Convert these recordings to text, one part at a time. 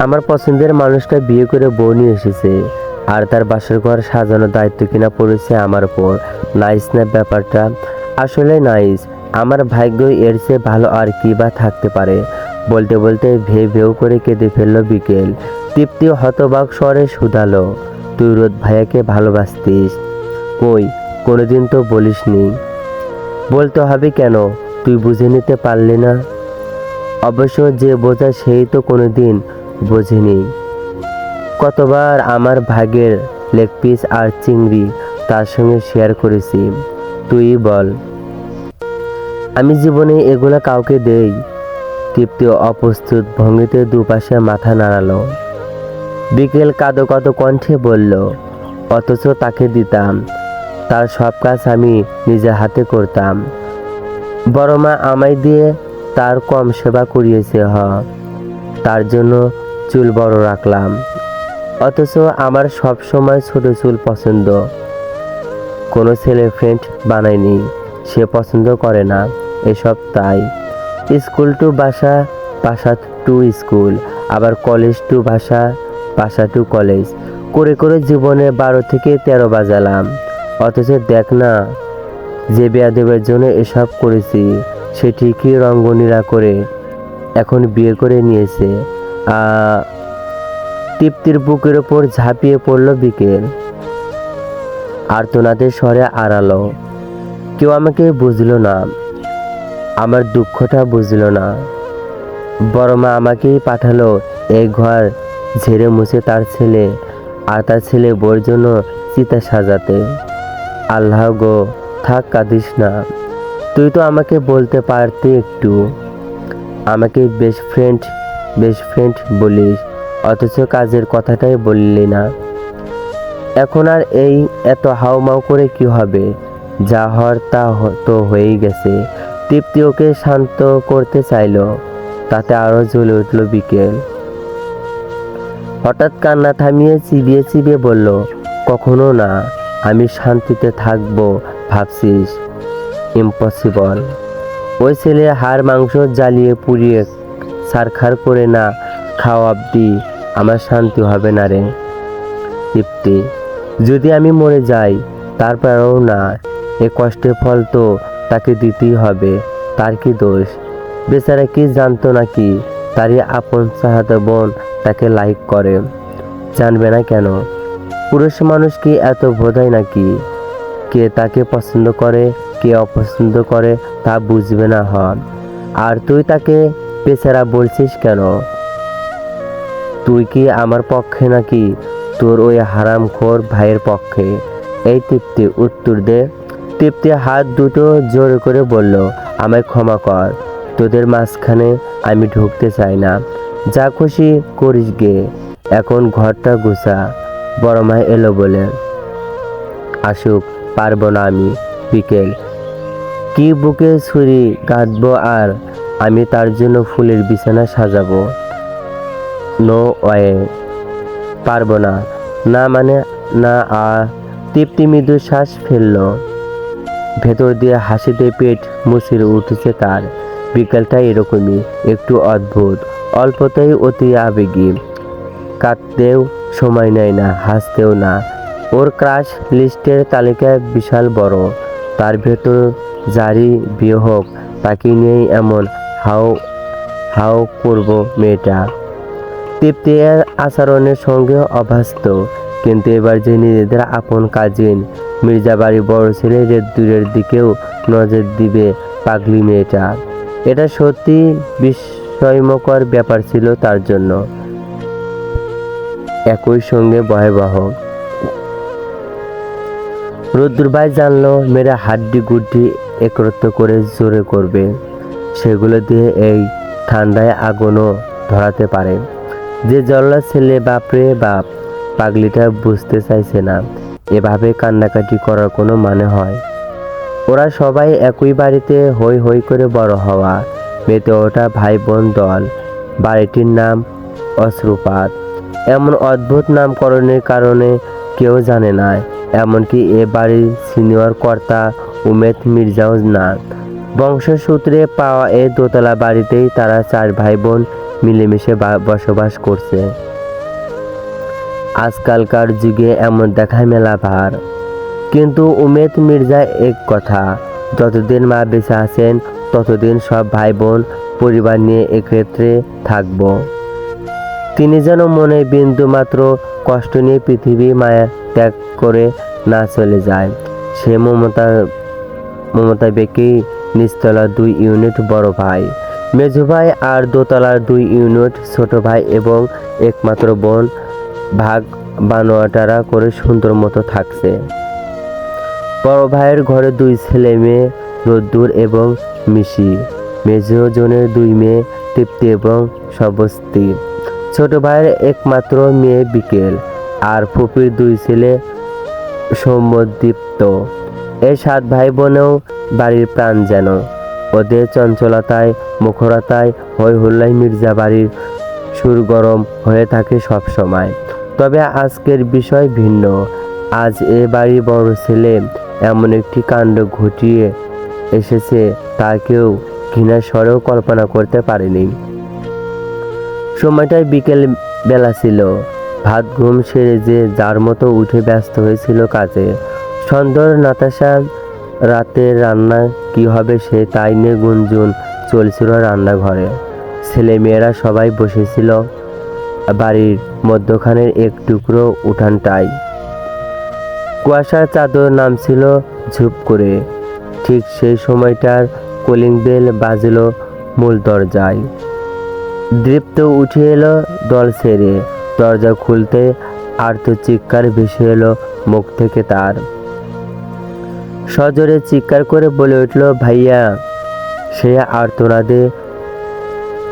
আমার পছন্দের মানুষটা বিয়ে করে বউ নিয়ে এসেছে, আর তার বাসর ঘর সাজানোর দায়িত্ব কিনা পড়েছে আমার উপর। নাইস না ব্যাপারটা? আসলে নাইস। আমার ভাগ্য এর চেয়ে ভালো আর কি বা থাকতে পারে। বলতে বলতে ভেউ ভেউ করে কেঁদে ফেলল বিকেল। তৃপ্তি হতবাক স্বরে শুধালো, তুই রোদ ভাইয়াকে ভালোবাসতিস? কই, কোনোদিন তো বলিসনি। বলতে হবে কেন? তুই বুঝে নিতে পারলি না? অবশ্য যে বোঝা সেই তো কোনোদিন বোঝেনি। কতবার আমার ভাগের লেগ পিস আর চিংড়ি তার সঙ্গে শেয়ার করেছি, তুই বল। আমি জীবনে এগুলা কাউকে দেই? তৃপ্তি অপ্রস্তুত ভঙ্গিতে দুপাশে মাথা নাড়ালো। বিকেল কাঁদো কাঁদো কণ্ঠে বলল, অথচ তাকে দিতাম। তার সব কাজ আমি নিজের হাতে করতাম। বড় মা আমায় দিয়ে তার কম সেবা করিয়েছে। তার জন্য চুল বড় রাখলাম। অথচ আমার সব সময় ছোট চুল পছন্দ। কোনো ছেলে ফ্রেন্ড বানায়নি, সে পছন্দ করে না এসব। তাই স্কুল টু বাসা, বাসা টু স্কুল, আবার কলেজ টু বাসা, বাসা টু কলেজ করে করে জীবনে 12 থেকে 13 বাজালাম। অথচ দেখ না, যে বেয়াদবের জন্য এসব করেছি সে ঠিকই রঙ্গনীলা করে এখন বিয়ে করে নিয়েছে। তৃপ্তির বুকের ওপর ঝাঁপিয়ে পড়ল বিকেল, আর্তনাদের স্বরে আড়ালো। কেউ আমাকে বুঝলো না, আমার দুঃখটা বুঝলো না। বড় মা আমাকেই পাঠালো এই ঘর ঝেড়ে মুছে তার ছেলে আর তার ছেলে বউর জন্য চিতা সাজাতে। আল্লাহ গো, থাক কাঁদিস না। তুই তো আমাকে বলতে পারতি একটু। আমাকে বেস্ট ফ্রেন্ড বলিস, অথচ কাজের কথাটাই বললি না। এখন আর এই এত হাউমাউ করে কি হবে? যা হওয়ার তা তো হয়েই গেছে। তৃপ্তি ওকে শান্ত করতে চাইল, তাতে আরো জ্বলে উঠল বিকেল। হঠাৎ কান্না থামিয়ে চিবিয়ে চিবিয়ে বলল, কখনো না। আমি শান্তিতে থাকবো ভাবছিস? ইম্পসিবল। ওই ছেলে হাড় মাংস জ্বালিয়ে পুড়িয়ে ছারখার করে না খাওয়া অব্দি আমার শান্তি হবে না রে তৃপ্তি। যদি আমি মরে যাই তারপরেও না, এ কষ্টের ফল তো তাকে দিতেই হবে। তার কি দোষ? বেচারা কি জানতো নাকি তারই আপন চাহাতে বোন তাকে লাইক করে? জানবে না কেন? পুরুষ মানুষ কি এত বোধায় নাকি? কে তাকে পছন্দ করে কে অপছন্দ করে তা বুঝবে না হন। আর তুই তাকে বেচারা বলছিস কেন? তুই কি আমার পক্ষে নাকি তোর ওই হারামখোর ভাইয়ের পক্ষে? এই তৃপ্তি, উত্তর দে। তৃপ্তি হাত দুটো জোর করে বলল, আমায় ক্ষমা কর। তোদের মাঝখানে আমি ঢুকতে চাই না। যা খুশি করিস গে, এখন ঘরটা গুছা। বড় মা এলো বলে। আসুক, পারবো না আমি। বিকেল, কি বুকে ছুরি কাঁদবো আর আমি তার জন্য ফুলের বিছানা সাজাবো? নো ওয়ে, পারবো না। না মানে না। তৃপ্তি মৃদু শ্বাস ফেলল, ভেতর দিয়ে হাসিতে পেট মুচড়ে উঠেছে তার। বিকেলটা এরকমই, একটু অদ্ভুত, অল্পতেই অতি আবেগী। কাঁদতেও সময় নেয় না, হাসতেও না। ওর ক্রাশ লিস্টের তালিকা বিশাল বড়, তার ভেতর যারই বিয়ে হোক তাকে নিয়েই এমন হাও হাও করব মেয়েটা। তৃপ্তি এর আচরণের সঙ্গে অভ্যস্ত, কিন্তু এবার যে নিজেদের আপন কাজিন মির্জাবাড়ি বড় ছেলে দূরের দিকেও নজর দিবে পাগলি মেয়েটা, এটা সত্যি বিস্ময়কর ব্যাপার ছিল তার জন্য, একই সঙ্গে ভয়াবহ। রুদ্র ভাই জানলো মেয়েরা হাড্ডি গুড্ডি একত্র করে জোরে করবে, সেগুলো দিয়ে এই ঠান্ডায় আগুনও ধরাতে পারে। যে জল্লা ছেলে, বাপরে বাপ। পাগলিটা বুঝতে চাইছে না এভাবে কান্নাকাটি করার কোনো মানে হয়। ওরা সবাই একই বাড়িতে হই হই করে বড় হওয়া, মেতে ওটা ভাই বোন দল। বাড়িটির নাম অশ্রুপাত। এমন অদ্ভুত নামকরণের কারণে কেউ জানে না, এমনকি এ বাড়ির সিনিয়র কর্তা উমেদ মির্জাও না। বংশসূত্রে পাওয়া এই দোতলা বাড়িতেই তারা 4 ভাই বোন মিলেমিশে বসবাস করছে। আজকালকার যুগে এমন দেখায় মেলা ভার। কিন্তু উমেদ মির্জা এক কথা, যতদিন মা বেঁচে আছেন ততদিন সব ভাই বোন পরিবার নিয়ে একত্রে থাকব। তিনি যেন মনে বিন্দু মাত্র কষ্ট নিয়ে পৃথিবী মায়া ত্যাগ করে না চলে যায়। সে মমতা বেঁকেই নিচতলার 2 ইউনিট বড় ভাই, মেজো ভাই আর দোতলার 2 ইউনিট ছোট ভাই এবং একমাত্র বোন ভাগ বানোয়াটারা করে সুন্দর মতো থাকছে। বড় ভাইয়ের ঘরে 2 ছেলে মেয়ে, রোদ্দুর এবং মিশি। মেজো জনের 2 মেয়ে, তৃপ্তি এবং সবস্তি। ছোট ভাইয়ের একমাত্র মেয়ে বিকেল, আর ফুপির 2 ছেলে সৌম্যদীপ্ত। এই 7 ভাই বোনেও বাড়ির প্রাণ যেন। ওদের চঞ্চলতায়, মুখরতায়, হই হুল্লায় মির্জা বাড়ির সুর গরম হয়ে থাকে সব সময়। তবে আজকের বিষয় ভিন্ন। আজ এ বাড়ির বড় ছেলে এমন একটি কাণ্ড ঘটিয়ে এসেছে তা কেউ ঘৃণার স্বরেও কল্পনা করতে পারেনি। সময়টায় বিকেল বেলা ছিল। ভাত ঘুম সেরে যে যার মতো উঠে ব্যস্ত হয়েছিল কাজে। সন্ধ্যার নাতাশা রাতের রান্না কি হবে সে তাই নিয়ে গুঞ্জন চলছিল রান্নাঘরে। ছেলে মেয়েরা সবাই বসেছিল বাড়ির মধ্যখানের এক টুকরো উঠানটায়। কুয়াশার চাদর নামছিল ঝুপ করে। ঠিক সেই সময়টার কলিং বেল বাজল মূল দরজায়। দৃপ্ত উঠে এলো দল ছেড়ে। দরজা খুলতে আর্ত চিৎকার ভেসে এলো মুখ থেকে তার। সজোরে চিৎকার করে বলে উঠল, ভাইয়া! সে আর্তনাদে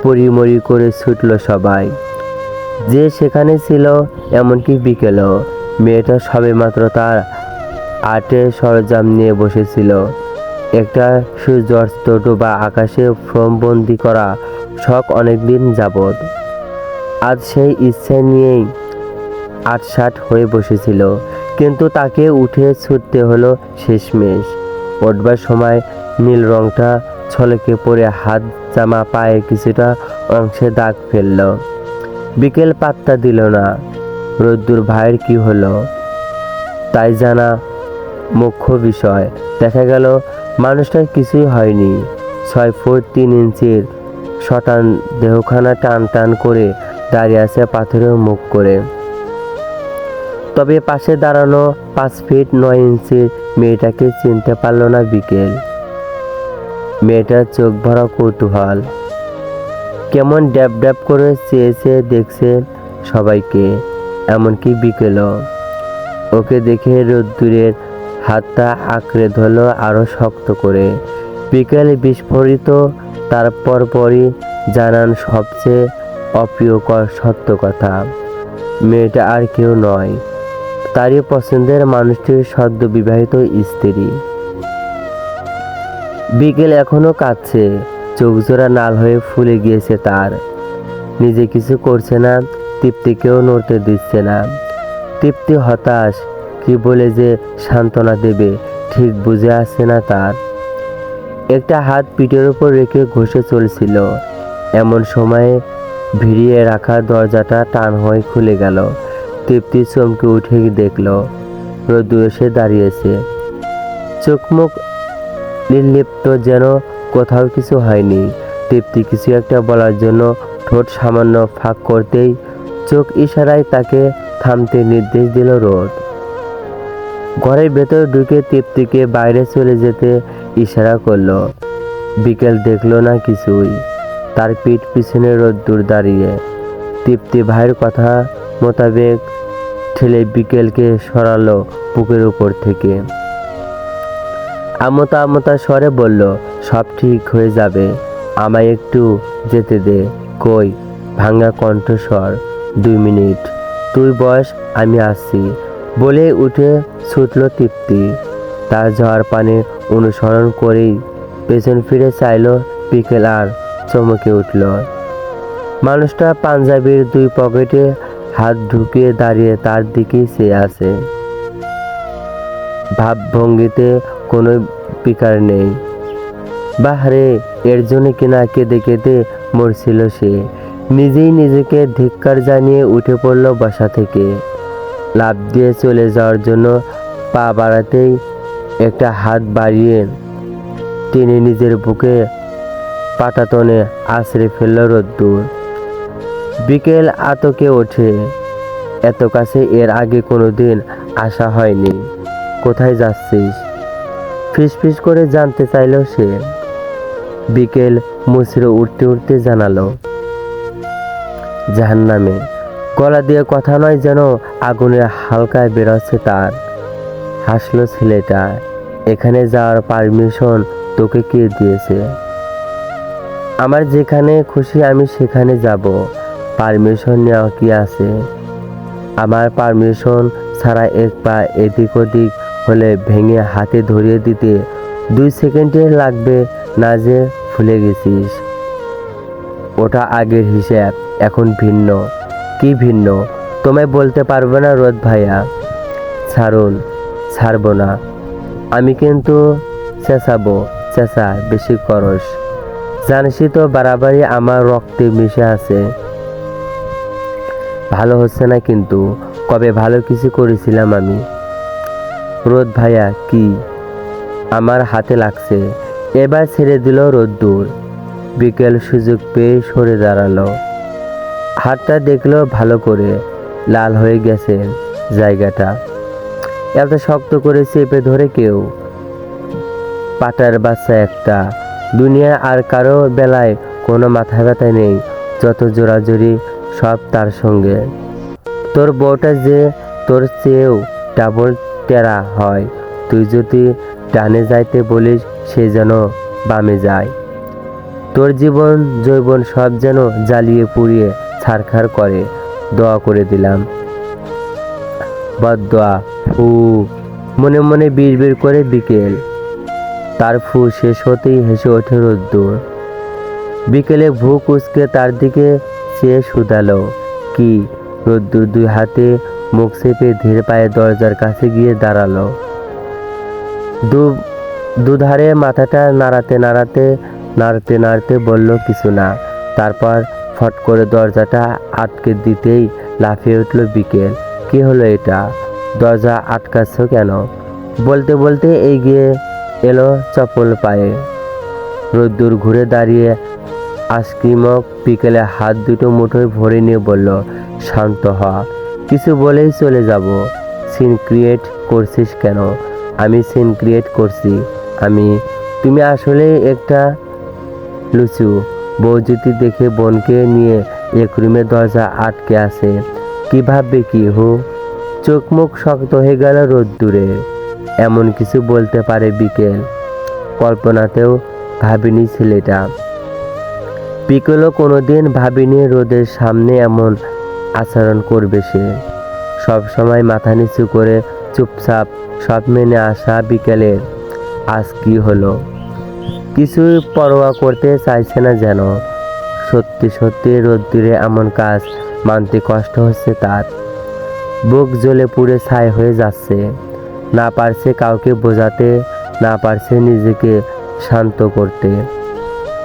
পরিমরি করে ছুটল সবাই, যে সেখানে ছিল, এমনকি বিকেলও। মেয়েটা সবেমাত্র তার আর্টের সরঞ্জাম নিয়ে বসেছিল। একটা সূর্যাস্ত ডোবা আকাশে ফ্রেমবন্দি করা শখ অনেকদিন যাবৎ। আজ সেই ইচ্ছে নিয়েই আটসাট হয়ে বসেছিল, কিন্তু তাকে উঠে ছুটতে হলো শেষমেশ। উঠবার সময় নীল রংটা ছলকে পড়ে হাত জামা পায়ের কিছুটা অংশে দাগ ফেলল। বিকেল পাত্তা দিল না। রোদ্দুর ভাইয়ের কি হলো তাই জানা মুখ্য বিষয়। দেখা গেল মানুষটার কিছুই হয়নি। 6 ফুট 3 ইঞ্চির শটান দেহখানা টান টান করে দাঁড়িয়ে আছে পাথরের মুখ করে। তবে পাশে দাঁড়ানো 5 ফিট 9 ইঞ্চির মেয়েটাকে চিনতে পারল না বিকেল। মেয়েটার চোখ ভরা কৌতূহল। কেমন ড্যাব ড্যাব করে চেয়ে দেখছে সবাইকে, এমনকি বিকেলও। ওকে দেখে রোদ্দুরের হাতটা আঁকড়ে ধরল আরো শক্ত করে। বিকেল বিস্ফোরিত। তারপর পরই জানান সবচেয়ে অপ্রিয়কর সত্য কথা। মেয়েটা আর কেউ নয়, তারই পছন্দের মানুষটির সদ্য বিবাহিত স্ত্রী। বিকেল এখনো কাঁদছে, চোখ জোড়া নাল হয়ে ফুলে গিয়েছে তার। নিজে কিছু করছে না, তৃপ্তিকেও নড়তে দিচ্ছে না। তৃপ্তি হতাশ, কি বলে যে সান্ত্বনা দেবে ঠিক বুঝে আসছে না তার। একটা হাত পিঠের উপর রেখে ঘষে চলছিল, এমন সময়ে ভিড়িয়ে রাখা দরজাটা টান হয়ে খুলে গেল। তৃপ্তি চমকে উঠে দেখল রোদ্দুর এসে দাঁড়িয়েছে। চোখ মুখ নির্লিপ্ত, যেন কোথাও কিছু হয়নি। তৃপ্তি কিছু একটা বলার জন্য ঠোঁট সামান্য ফাঁক করতেই চোখ ইশারায় তাকে থামতে নির্দেশ দিল রোদ। ঘরের ভেতর ঢুকে তৃপ্তিকে বাইরে চলে যেতে ইশারা করলো। বিকেল দেখলো না কিছুই। তার পিঠ পিছনে রোদ্দুর দাঁড়িয়ে। তৃপ্তি ভাইয়ের কথা মোতাবেক ঠেলে বিকেলকে সরালো বুকের উপর থেকে। আমতা আমতা স্বরে বলল, সব ঠিক হয়ে যাবে, আমায় একটু যেতে দে। কই? ভাঙা কণ্ঠস্বর। 2 মিনিট, তুই বস, আমি আসছি বলে উঠে ছুটল তৃপ্তি। তার ঝড় পানে অনুসরণ করেই পেছন ফিরে চাইল বিকেল, আর চমকে উঠল। মানুষটা পাঞ্জাবির 2 পকেটে হাত ঢুকিয়ে দাঁড়িয়ে তার দিকেই চেয়ে আছে। ভাবভঙ্গিতে কোনো বিকার নেই। বাহরে, এর জন্য কিনা কেঁদে কেঁদে মরছিল সে। নিজেই নিজেকে ধিক্কার জানিয়ে উঠে পড়ল বসা থেকে। লাফ দিয়ে চলে যাওয়ার জন্য পা বাড়াতেই একটা হাত বাড়িয়ে টেনে নিজের বুকে পাটাতনে আছড়ে ফেলল রোদ্দুর। বিকেল আতকে ওঠে। এত কাছে এর আগে কোনোদিন আসা হয়নি। কোথায় যাচ্ছিস? ফিসফিস করে জানতে চাইল সে। বিকেল মুচড়ে উঠতে উঠতে জানালো, জাহান্নামে। গলা দিয়ে কথা নয়, যেন আগুনের হালকায় বেরোচ্ছে তার। হাসলো ছেলেটা। এখানে যাওয়ার পারমিশন তোকে কে দিয়েছে? আমার যেখানে খুশি আমি সেখানে যাব। পারমিশন নেওয়া কি আছে? আমার পারমিশন ছাড়া এক পা এদিক ওদিক হলে ভেঙে হাতে ধরিয়ে দিতে 2 সেকেন্ডে লাগবে না যে ভুলে গেছিস? ওটা আগের হিসাব, এখন ভিন্ন। কি ভিন্ন? তোমায় বলতে পারবো না রোদ ভাইয়া। ছাড়ুন। ছাড়বো না। আমি কিন্তু চেঁচাবো। চেঁচা, বেশি করস। জানিসই তো বাড়াবাড়ি আমার রক্তে মিশে আছে। ভালো হচ্ছে না কিন্তু। কবে ভালো কিছু করেছিলাম আমি? রোদ ভাইয়া কি? আমার হাতে লাগছে। এবার ছেড়ে দিল রোদ্দুর। বিকেল সুযোগ পেয়ে সরে দাঁড়ালো। হাতটা দেখলো ভালো করে। লাল হয়ে গেছে জায়গাটা। এত শক্ত করে চেপে ধরে কেউ? পাটার বাচ্চা একটা। দুনিয়া আর কারো বেলায় কোনো মাথা ব্যথা নেই। যত জোরাজুরি সব তার সঙ্গে। তোর বউটা যে তোর চেয়েও ডাবল টেরা হয়। তুই যদি ডানে যাইতে বলিস সে যেন বামে যায়। তোর জীবন যৌবন সব যেন জ্বালিয়ে পুড়িয়ে ছারখার করে। দোয়া করে দিলাম। বদদোয়া। ফু। মনে মনে বিড়বিড় করে বিকেল। তার ফু শেষ হতেই হেসে ওঠে রোদ্দুর। বিকেলে ভু কুচকে তার দিকে চেয়ে শুধালো, কি? রোদ্দুর 2 হাতে মুখ চেপে ধীরে পায়ে দরজার কাছে গিয়ে দাঁড়ালো। দুধারে মাথাটা নাড়তে নাড়তে বলল কিছু না। তারপর ফট করে দরজাটা আটকে দিতেই লাফিয়ে উঠল বিকেল। কি হলো এটা? দরজা আটকাচ্ছ কেন? বলতে বলতে এগিয়ে এলো চপল পায়ে। রোদ্দুর ঘুরে দাঁড়িয়ে আইসক্রিমক বিকেলে হাত দুটো মুঠোয় ভরে নিয়ে বলল, শান্ত হ। কিছু বলেই চলে যাব। সিন ক্রিয়েট করছিস কেন? আমি সিন ক্রিয়েট করছি? তুমি আসলে একটা লুচু। বউজ্যোতি দেখে বোনকে নিয়ে এক রুমে দরজা আটকে আছে। কি ভাববে কি হু? চোখ মুখ শক্ত হয়ে গেল রোদ্দুরে। এমন কিছু বলতে পারে বিকেল? কল্পনাতেও ভাবিনি ছেলেটা। বিকেলও কোনোদিন ভাবিনি রোদের সামনে এমন আচরণ করবে সে। সব সময় মাথা নিচু করে চুপচাপ সব মেনে আসা বিকেলের আজ কি হলো? কিছুই পরোয়া করতে চাইছে না যেন। সত্যি সত্যি রোদ্দুরে এমন কাজ মানতে কষ্ট হচ্ছে তার। বুক জ্বলে পুড়ে ছাই হয়ে যাচ্ছে। না পারছে কাউকে বোঝাতে, না পারছে নিজেকে শান্ত করতে।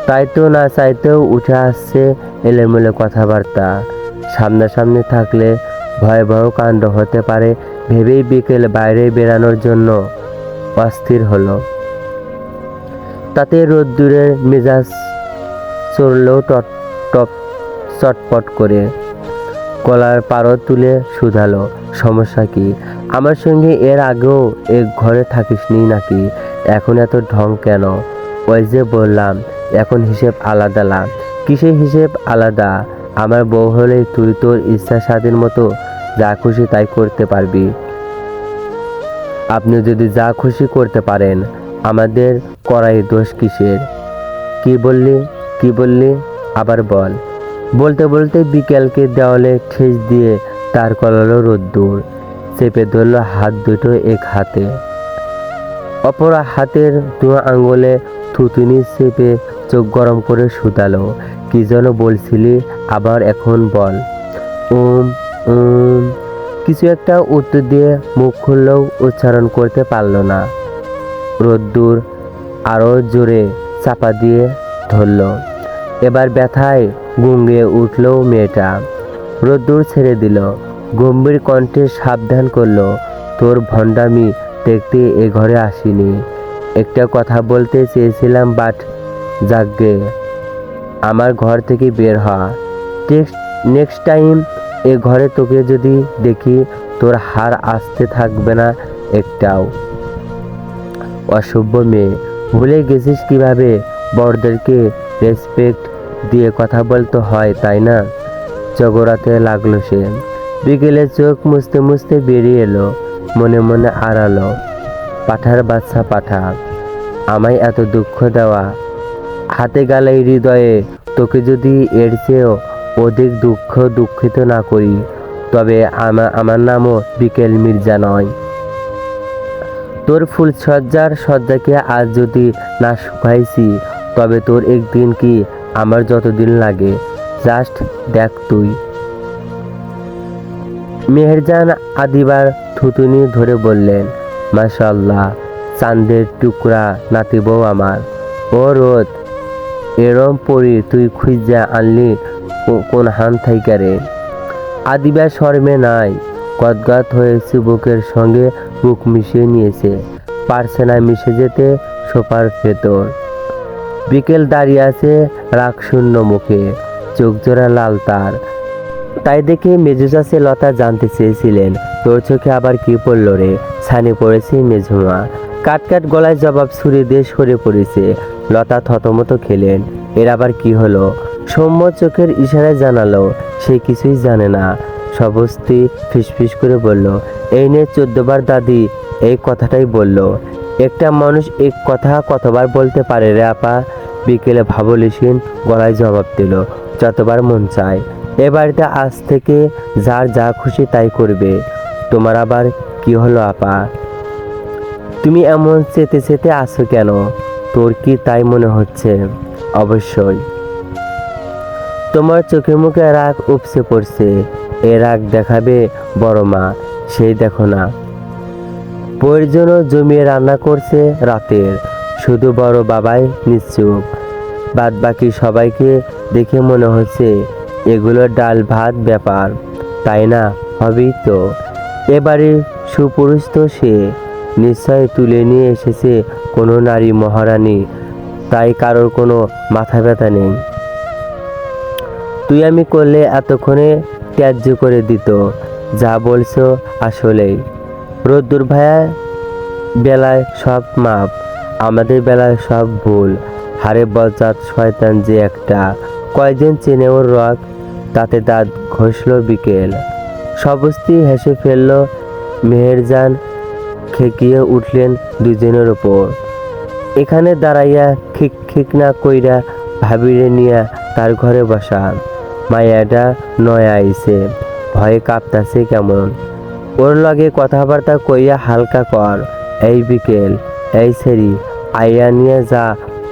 তাই তো না চাইতেও উঠে আসছে এলোমেলো কথাবার্তা। সামনাসামনি থাকলে ভয়াবহ কাণ্ড হতে পারে ভেবেই বিকেল বাইরে বেরানোর জন্য অস্থির হলো। তাতে রোদ্দুরের মেজাজ চড়ল চটপট করে। গলার পারও তুলে শুধালো, সমস্যা কি? আমার সঙ্গে এর আগেও এক ঘরে থাকিসনি নাকি? এখন এত ঢং কেন? ওই যে বললাম এখন হিসেব আলাদা। কিসের হিসেব আলাদা? আমার বউ হলে তুই তোর ইচ্ছা স্বাধীন মতো যা খুশি তাই করতে পারবি। আপনি যদি যা খুশি করতে পারেন, আমাদের করাই দোষ কিসের? কি বললি? আবার বল। বলতে বলতে বিকেলকে দেওয়ালে ঠেস দিয়ে তার করালো রোদ্দুর। চেপে ধরল হাত দুটো এক হাতে। অপর হাতের 2 আঙ্গুলে থুতুনি চেপে চোখ গরম করে শুধালো, কি যেন বলছিলি? আবার এখন বল। কিছু একটা উত্তর দিয়ে মুখ খুললেও উচ্চারণ করতে পারল না। রোদ্দুর আরো জোরে চাপা দিয়ে ধরল। এবার ব্যথায় গুঙ্গিয়ে উঠল মেয়েটা। রোদ্দুর ছেড়ে দিল, গম্ভীর কণ্ঠে সাবধান করলো, তোর ভণ্ডামি দেখতে এ ঘরে আসিনি। একটা কথা বলতে চেয়েছিলাম, বাট যাকগে, আমার ঘর থেকে বের হ। নেক্সট টাইম এ ঘরে তোকে যদি দেখি, তোর হার আসতে থাকবে না একটাও। অসভ্য মেয়ে, ভুলে গেছিস কিভাবে বড়দেরকে রেসপেক্ট দিয়ে কথা বলতে হয়, তাই না? চগরাতে লাগলো সে। বিকেলে চোখ মুছতে মুছতে বেরিয়ে এলো, মনে মনে আড়ালো, পাঠার বাচ্চা পাঠা, আমায় এত দুঃখ দেওয়া, হাতে গালে হৃদয়ে তোকে যদি এর চেয়েও অধিক দুঃখিত না করি, তবে আমার নামও বিকেল মির্জা নয়। তোর ফুল সজ্জাকে আজ যদি না শুকাইছি, তবে তোর একদিন কি আমার যতদিন লাগে, জাস্ট দেখ তুই। মেহেরজান আদিবার থুতুনি ধরে বললেন, মাশাআল্লাহ, চাঁদের টুকরা নাতি বউ আমার। ও রোদ, এরম পরি তুই খুঁজা আনলি কোন হান থাইকা রে? আদিবা শর্মে নাই, গদগদ হয়ে চিবুকের সঙ্গে বুক মিশিয়ে নিয়েছে, পারছে না মিশে যেতে সোফার ভেতর। বিকেল দাঁড়িয়ে আছে রাগশূন্য মুখে, চোখ জোড়া লাল তার। তাই দেখে মেজু চাচি লতা জানতে চেয়েছিলেন, তোর চোখে আবার কি পড়ল রে? ছানি পড়েছে মেঝুমা। কাটকাট গলায় জবাব ছুরি দিয়ে সরে পড়েছে। লতা থতমত খেলেন, এর আবার কি হলো? সৌম্য চোখের ইশারায় জানালো সে কিছুই জানে না। সবস্তি ফিসফিস করে বলল, এই নিয়ে 14 বার দাদি এই কথাটাই বলল। একটা মানুষ এক কথা কতবার বলতে পারে রে আপা? বিকেলে ভাবলিসিন গলায় জবাব দিল, যতবার মন চায়। এ বাড়িতে আজ থেকে যার যা খুশি তাই করবে। তোমার আবার কি হলো আপা? তুমি এমন চেতে চেতে আছো কেন? তোর কি তাই মনে হচ্ছে? অবশ্যই। তোমার চোখে মুখে রাগ উপসে পড়ছে। এ রাগ দেখাবে বড় মা, সেই দেখো না। বউয়ের জন্য জমিয়ে রান্না করছে রাতের, শুধু বড় বাবাই নিশ্চুপ। বাদ বাকি সবাইকে দেখে মনে হচ্ছে এগুলো ডাল ভাত ব্যাপার, তাই না? হবেই তো। এবারে সুপুরুষ তো সে, নিশ্চয় তুলে নিয়ে এসেছে কোনো নারী মহারানী, তাই কারোর কোনো মাথা ব্যথা নেই। তুই আমি করলে এতক্ষণে ত্যায্য করে দিত। যা বলছো আসলেই। রোদ্দুর ভাইয়া বেলায় সব মাপ, আমাদের বেলায় সব ভুল। হারে বজ্জাত শয়তান যে একটা, কয়জন চেনে ওর রক? তাতে দাঁত ঘষল বিকেল। সবস্তি হেসে ফেলল। মেহেরজান খেকিয়ে উঠলেন দুজনের ওপর। এখানে দাঁড়াইয়া খিক খিক না কইরা ভাবিরে নিয়া তার ঘরে বসা। মায়াটা নয় আইছে, ভয়ে কাঁপতাছে কেমন। ওর লগে কথাবার্তা কইয়া হালকা কর। এই বিকেল, এই সেরি, আইয়া নিয়ে যা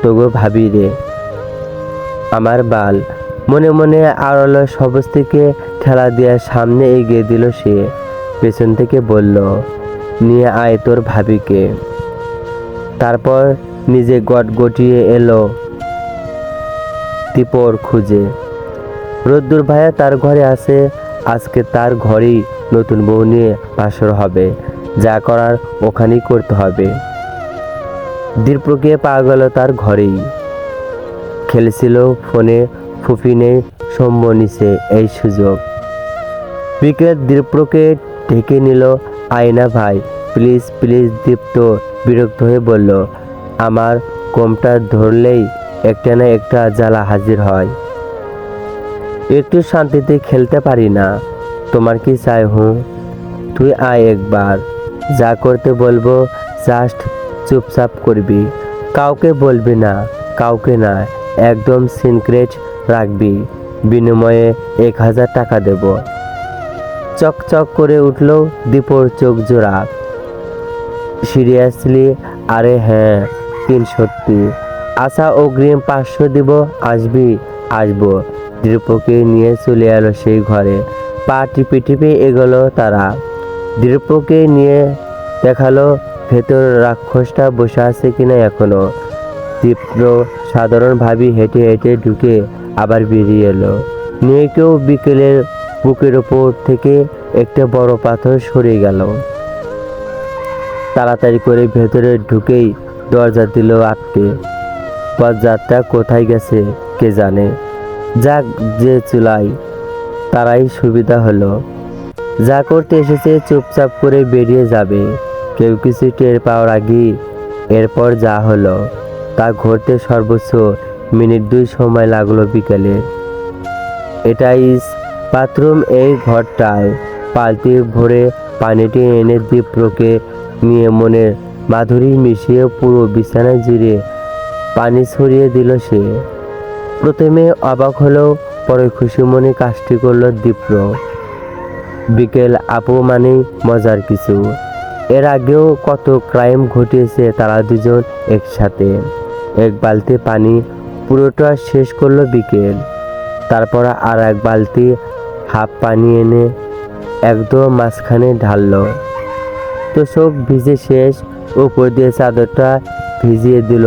তোগো ভাবি রে। আমার বাল। মনে মনে আড়ালো সবস্তিকে ঠেলা দিয়া সামনে এগিয়ে দিল সে। পেছন থেকে বলল, নিয়ে আয় তোর ভাবিকে। তারপর নিজে গটগটিয়ে এলো দীপর খুঁজে। রোদ্দুর ভাইয়া তার ঘরে আছে। আজকে তার ঘরেই নতুন বউ নিয়ে বাসর হবে। যা করার ওখানেই করতে হবে। দীপকে পাওয়া গেল তার ঘরেই। খেলছিল ফোনে, ফুফি নেই, সৌম্য নিছে এই সুযোগ। বিকেল দীপকে ঢেকে নিল। আয়না ভাই, প্লিজ প্লিজ। দীপ্ত বিরক্ত হয়ে বলল, আমার কোমটা ধরলেই একটা না একটা জ্বালা হাজির হয়। একটু শান্তিতে খেলতে পারি না। তোমার কি চাই? তুই আয় একবার, যা করতে বলবো জাস্ট চুপচাপ করবি। কাউকে বলবি না, কাউকে না, একদম সিক্রেট রাখবি। বিনিময়ে 1000 টাকা দেব। চকচক করে উঠল দীপর চোখ জোড়া। সিরিয়াসলি? আরে হ্যাঁ, 300। আচ্ছা, অগ্রিম 500 দিব। আসবি? আসবো। দীপকে নিয়ে চলে এলো সেই ঘরে। পা টিপে টিপে এগোলো তারা। দীপকে নিয়ে দেখালো ভেতর রাক্ষসটা বসে আছে কিনা এখনো। তীব্র সাধারণ ভাবি হেঁটে হেঁটে ঢুকে আবার বেরিয়ে এলো। নিয়ে কেউ বিকেলের বুকের ওপর থেকে একটা বড় পাথর সরে গেল। তাড়াতাড়ি করে ভেতরে ঢুকেই দরজা দিল আটকে। পথযাত্রা কোথায় গেছে কে জানে। যাক, যে চুলাই তারাই সুবিধা হলো। যা করতে এসেছে চুপচাপ করে বেরিয়ে যাবে। কেউ কিছু টের পাওয়ার আগেই এরপর যা হলো তা ঘটতে সর্বোচ্চ মিনিট 2 সময় লাগলো বিকেলে। এটাই বাথরুম। এই ঘরটায় বালতি ভরে পানিটি এনে দীপ্রকে নিয়ে মনের মাধুরী মিশিয়ে পুরো বিছানায় জুড়ে পানি ছড়িয়ে দিল সে। প্রথমে অবাক হলেও পরে খুশি মনে কাজটি করলো দীপ্র। বিকেল আপু মানেই মজার কিছু। এর আগেও কত ক্রাইম ঘটিয়েছে তারা দুজন একসাথে। এক বালতি পানি পুরোটা শেষ করলো বিকেল। তারপর আর এক বালতি হাফ পানি এনে একদম মাঝখানে ঢাললো। তো চোখ ভিজে শেষ, উপর দিয়ে চাদরটা ভিজিয়ে দিল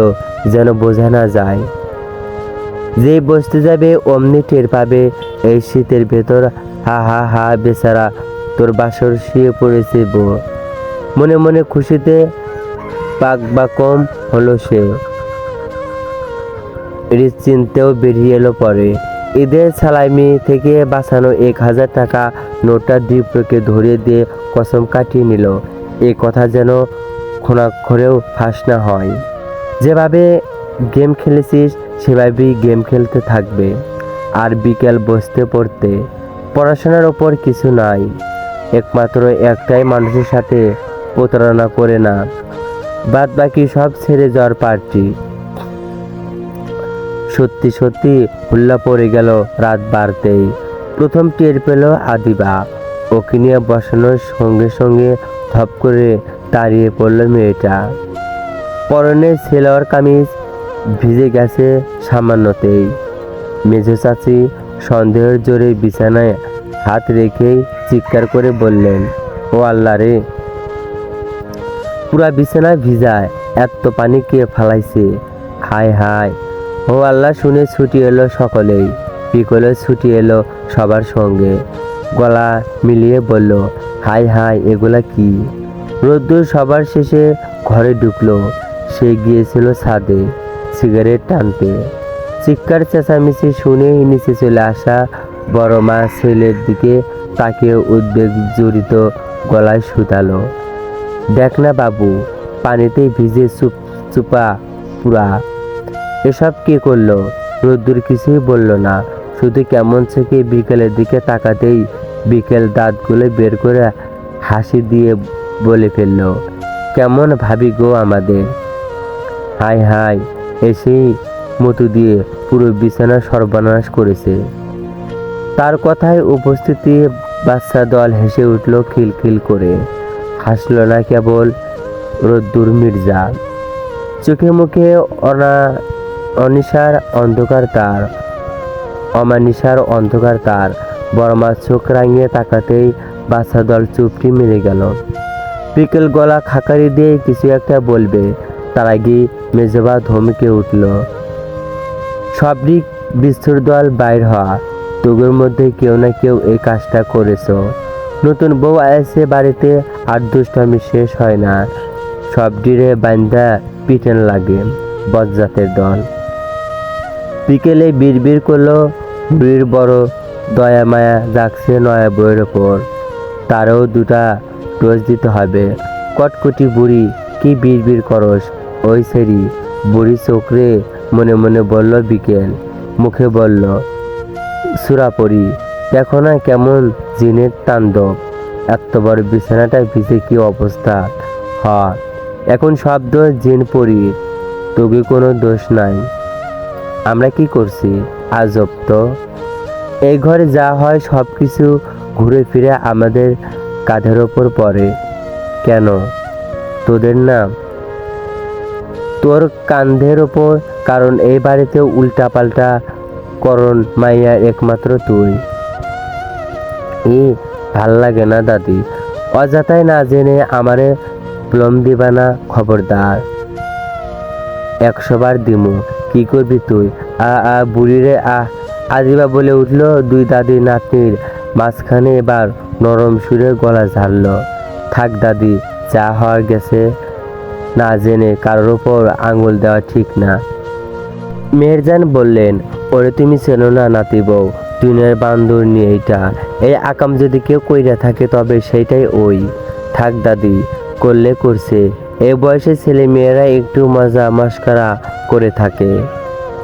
যেন বোঝা না যায়। যেই বসতে যাবে অমনি টের পাবে এই শীতের ভেতর। হা হা হা, বেচারা তোর বাসর শুয়ে পড়েছে বউ। মনে মনে খুশিতে পাক বা কম হলো সে। চিনতেও বেরিয়ে এলো পরে। ঈদের সালামি থেকে বাঁচানো 1000 টাকা নোটটা দীপ্রকে ধরিয়ে দিয়ে কসম কাটিয়ে নিল এ কথা যেন ক্ষণাক্ষরেও ফাঁস না হয়। যেভাবে গেম খেলেছিস সেভাবেই গেম খেলতে থাকবে। আর বিকেল বসতে পড়তে পড়াশোনার ওপর কিছু নাই। একমাত্র একটাই মানুষের সাথে প্রতারণা করে না, বাদ বাকি সব ছেড়ে যাওয়ার পার্টি। সত্যি সত্যি হুল্লা পড়ে গেল রাত বাড়তেই। প্রথম টের পেল আদিবা। ওকে নিয়ে বসানোর সঙ্গে সঙ্গে ধপ করে দাঁড়িয়ে পড়ল মেয়েটা। পরনে সেলোয়ার কামিজ ভিজে গেছে সামান্যতেই। মেঝো চাচি সন্দেহের জোরে বিছানায় হাত রেখেই চিৎকার করে বললেন, ও আল্লাহ রে, পুরা বিছানায় ভিজায়, এত পানি কে ফালাইছে? হায় হায়। ও আল্লাহ শুনে ছুটি এলো সকলেই। বিকলে ছুটি এলো সবার সঙ্গে। গলা মিলিয়ে বলল, হায় হায়, এগুলা কি? রোদ্দুর সবার শেষে ঘরে ঢুকলো। সে গিয়েছিল ছাদে সিগারেট টানতে। চিৎকার চেঁচামেচি শুনে নিচে চলে আসা বড় মা ছেলের দিকে তাকিয়ে উদ্বেগ জড়িত গলায় শুধালো, দেখ না বাবু, পানিতে ভিজে চুপা পুরা। এসব কে করলো? রোদ্দুর কিছুই বলল না, শুধু কেমন থেকে বিকেলের দিকে তাকাতেই বিকেল দাঁতগুলো বের করে হাসি দিয়ে বলে ফেলল, কেমন ভাবি গো আমাদের। হায় হায়, এসেই মতো দিয়ে পুরো বিছানা সর্বনাশ করেছে। তার কথায় উপস্থিতি বাচ্চা দল হেসে উঠল খিলখিল করে। হাসল না কেবল রোদ্দুর মির্জা। চোখে মুখে অনিশার অন্ধকার তার, অমানিসার অন্ধকার তার। বড়মা চোখ রাঙিয়ে তাকাতেই বাচ্চা দল চুপটি মেরে গেল। বিকেল গলা খাকারি দিয়ে কিছু একটা বলবে, তার আগে মেজবা ধমকে উঠল, সবরি বিস্তুর দল বাইর হওয়া। তোগের মধ্যে কেউ না কেউ এই কাজটা করেছ। নতুন বউ আসে বাড়িতে, আর দুষ্টামি শেষ হয় না। সব ডিরে বান্দা পিটেন লাগে বজ্জাতের দল। বিকেলে বিড়বিড় করলো, বুড়ির বড় দয়া মায়া যাচ্ছে নয়া বইয়ের ওপর। তারও 2টা ডোজ দিতে হবে। কটকটি বুড়ি, কি বিড়বিড় করস? ওই সেরি বুড়ি চোখরে মনে মনে বলল বিকেল। মুখে বলল, সুরাপরি, দেখো না কেমন জিনের তাণ্ডব। এত বড় বিছানাটা ভিজে কি অবস্থা। এখন সব দোষ জিন পরি, তোকে কোনো দোষ নাই। আমরা কি করছি? আজব তো। এই ঘরে যা হয় সব কিছু ঘুরে ফিরে আমাদের কাঁধের ওপর পড়ে। কেন? তোদের না, তোর কাঁধের ওপর। কারণ এই বাড়িতে উল্টাপাল্টা করণ মাইয়ার একমাত্র তুই। ভাল লাগে না দাদি, অযথায় না জেনে আমারে প্লম দিবা না, খবরদার। 100 বার দিমু। কি করবি তুই? বুড়ি রে, আজিবা বলে উঠল। দুই দাদি নাতনির মাঝখানে এবার নরম সুরে গলা ঝাড়ল। থাক দাদি, যা হওয়ার গেছে। না জেনে কারোর ওপর আঙুল দেওয়া ঠিক না। মেহেরজান বললেন, ওরে তুমি চেনো না নাতি বউ, দুনিয়ার বান্দর নিয়ে এইটা। এই আকাম যদি কেউ কইরা থাকে তবে সেইটাই ওই। থাক দাদি, করলে করছে। এই বয়সে ছেলে মেয়েরা একটু মজা মস্করা করে থাকে।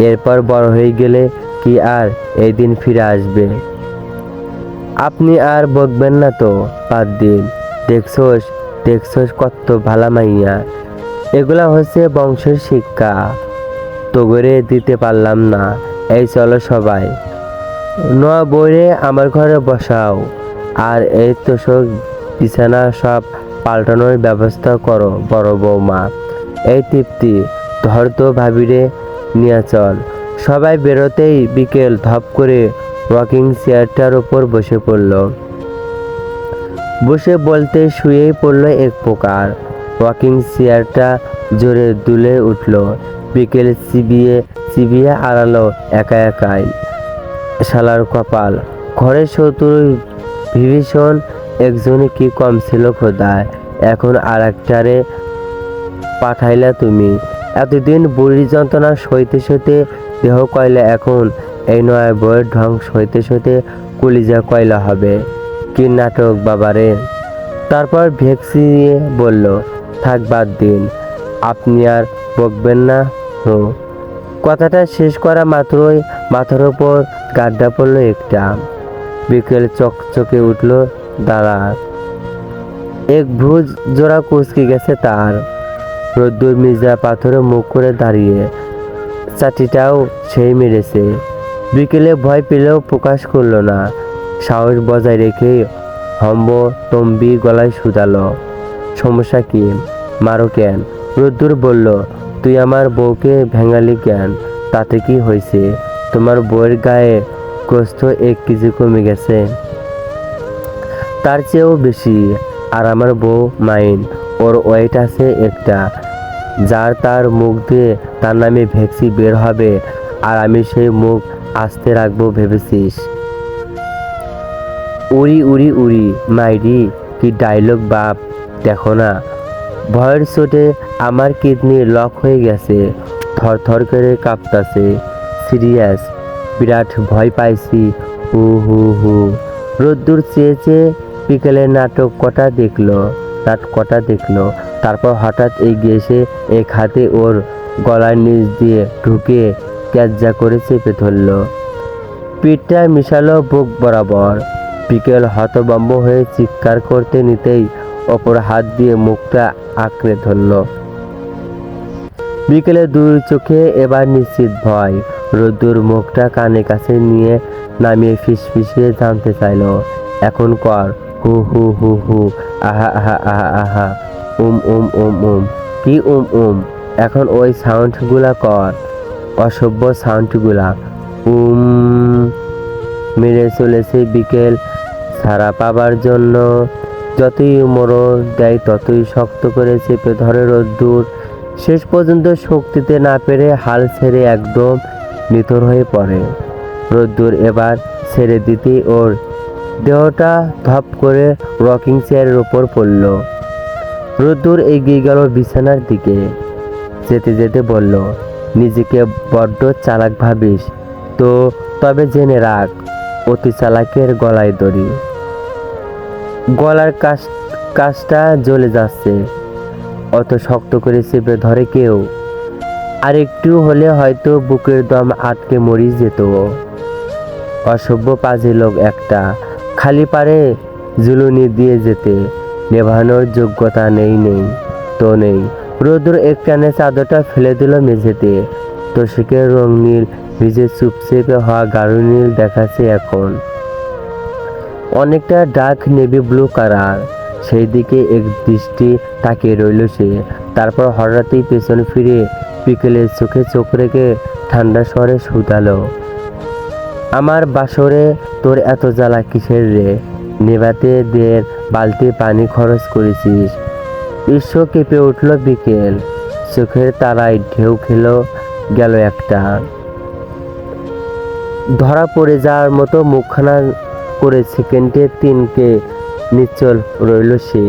এরপর বড় হয়ে গেলে কি আর এই দিন ফিরে আসবে? আপনি আর বকবেন না তো, বাদ দিন। দেখছোস দেখছোস কত ভালা মাইয়া। এগুলা হচ্ছে বংশের শিক্ষা, তোগরে দিতে পারলাম না। এই চলো সবাই, নোয়া বইরে আমার ঘরে বসাও। আর এই তোষক বিছানা সব পাল্টানোর ব্যবস্থা করো বড় বৌমা। এই তৃপ্তি, ধর তো ভাবিরে নিয়ে চল। সবাই বেরোতেই বিকেল ধপ করে রকিং চেয়ারটার ওপর বসে পড়ল। বসে বলতে শুয়েই পড়ল এক প্রকার। রকিং চেয়ারটা জোরে দুলে উঠল। বিকেল চিবিয়ে চিবিয়ে আড়ালো একা একাই। শালার কপাল, ঘরের শত্রু বিভীষণ একজনে কি কম ছিল খোদায়, এখন আর একটারে পাঠাইলা তুমি। এতদিন বুড়ির যন্ত্রণা সইতে সইতে দেহ কয়লা, এখন এই নয় বইয়ের ঢং সইতে সইতে কলিজা কয়লা হবে। কি নাটক বাবারে। তারপর ভেক্সিয়ে বলল, থাক বাদ দিন, আপনি আর বকবেন না। কথাটা শেষ করা মাত্রই মাথার ওপর গাড্ডা পড়ল একটা। বিকেল চকচকে উঠল, দাঁড়া। এক ভুজ জোড়া কুচকে গেছে তার। রোদ্দুর মির্জা পাথরে মুখ করে দাঁড়িয়ে, চাটিটাও সেই মেরেছে। বিকেলে ভয় পেলেও প্রকাশ করল না, সাহস বজায় রেখে হম্ব তম্বি গলায় শুধালো, সমস্যা কি? মারো কেন? রোদ্দুর বলল, তুই আমার বউকে ভেঙালি কেন? তাতে কি হয়েছে? তোমার বউয়ের গায়ে গোস্ত 1 কেজি কমে গেছে, তার চেয়েও বেশি। আর আমার বউ মাইন, ওর ওয়েট আছে একটা। যার তার মুখ দিয়ে তার নামে ভ্যাক্সি বের হবে, আর আমি সেই মুখ আস্তে রাখবো ভেবেছিস? উড়ি উড়ি উড়ি মাইরি, কি ডায়লগ বাপ! দেখো না, ভয়ের চোটে আমার কিডনি লক হয়ে গেছে, থরথর করে কাঁপতাছে। সিরিয়াস, বিরাট ভয় পাইছি। হু হু হু। রোদ্দুর চেয়ে চেয়ে বিকেলের নাটক কটা দেখলো। তারপর হঠাৎ এগিয়ে এসে এক হাতে ওর গলার নিচ দিয়ে ঢুকে ক্যাজ্জা করে চেপে ধরল। পিঠটা মিশালো বুক বরাবর। বিকেল হতভম্ব হয়ে চিৎকার করতে নিতেই অপর হাত দিয়ে মুখটা আঁকড়ে ধরল। বিকেলে 2 চোখে এবার নিশ্চিত ভয়। রোদ্দুর মুখটা কানে কাছে নিয়ে নামিয়ে ফিসফিসিয়ে জানতে চাইল, এখন কর। হু হু হু হু, আহা আহা আহা আহা, উম উম উম উম। কি উম? এখন ওই সাউন্ডগুলা কর, অসভ্য সাউন্ডগুলা। মেরে চলেছে বিকেল ছাড়া পাবার জন্য। যতই মোড় দেয় ততই শক্ত করে চেপে ধরে রোদ্দুর। শেষ পর্যন্ত শক্তিতে না পেরে হাল ছেড়ে একদম নিথর হয়ে পড়ে। রোদ্দুর এবার ছেড়ে দিতেই ওর দেহটা ধপ করে রকিং চেয়ারের ওপর পড়ল। রোদ্দুর এগিয়ে গেল বিছানার দিকে। যেতে যেতে বলল, নিজেকে বড্ড চালাক ভাবিস তো? তবে জেনে রাখ, অতি চালাকের গলায় দড়ি। গলার কাছটা জ্বলে যাচ্ছে, অত শক্ত করে চেপে ধরে কেউ? আর একটু হলে হয়তো বুকের দম আটকে মরি যেত। অসভ্য পাজি লোক একটা, খালি পারে জুলুনি দিয়ে যেতে। নেভানোর যোগ্যতা নেই তো নেই। রোদ্দুর এক টানে চাদরটা ফেলে দিল মেঝেতে। তোষকের রং নীল, ভিজে চুপচেপে হওয়া গাঢ় নীল দেখাচ্ছে এখন, অনেকটা ডার্ক নেভি ব্লু কালার। সেই দিকে এক দৃষ্টি তাকিয়ে রইল সে। তারপর হঠাৎই পেছন ফিরে বিকেলের চোখে চোখ রেখে ঠান্ডা স্বরে শুধালো, আমার বাসরে তোর এত জ্বালা কিসের রে? নেভাতে 1.5 বালতি পানি খরচ করেছিস। ঈশ্ব কেঁপে উঠল বিকেল। চোখের তারায় ঢেউ খেলো গেল একটা। ধরা পড়ে যাওয়ার মতো মুখখানা করে সেকেন্ডে তিনকে নিশ্চল রইল সে।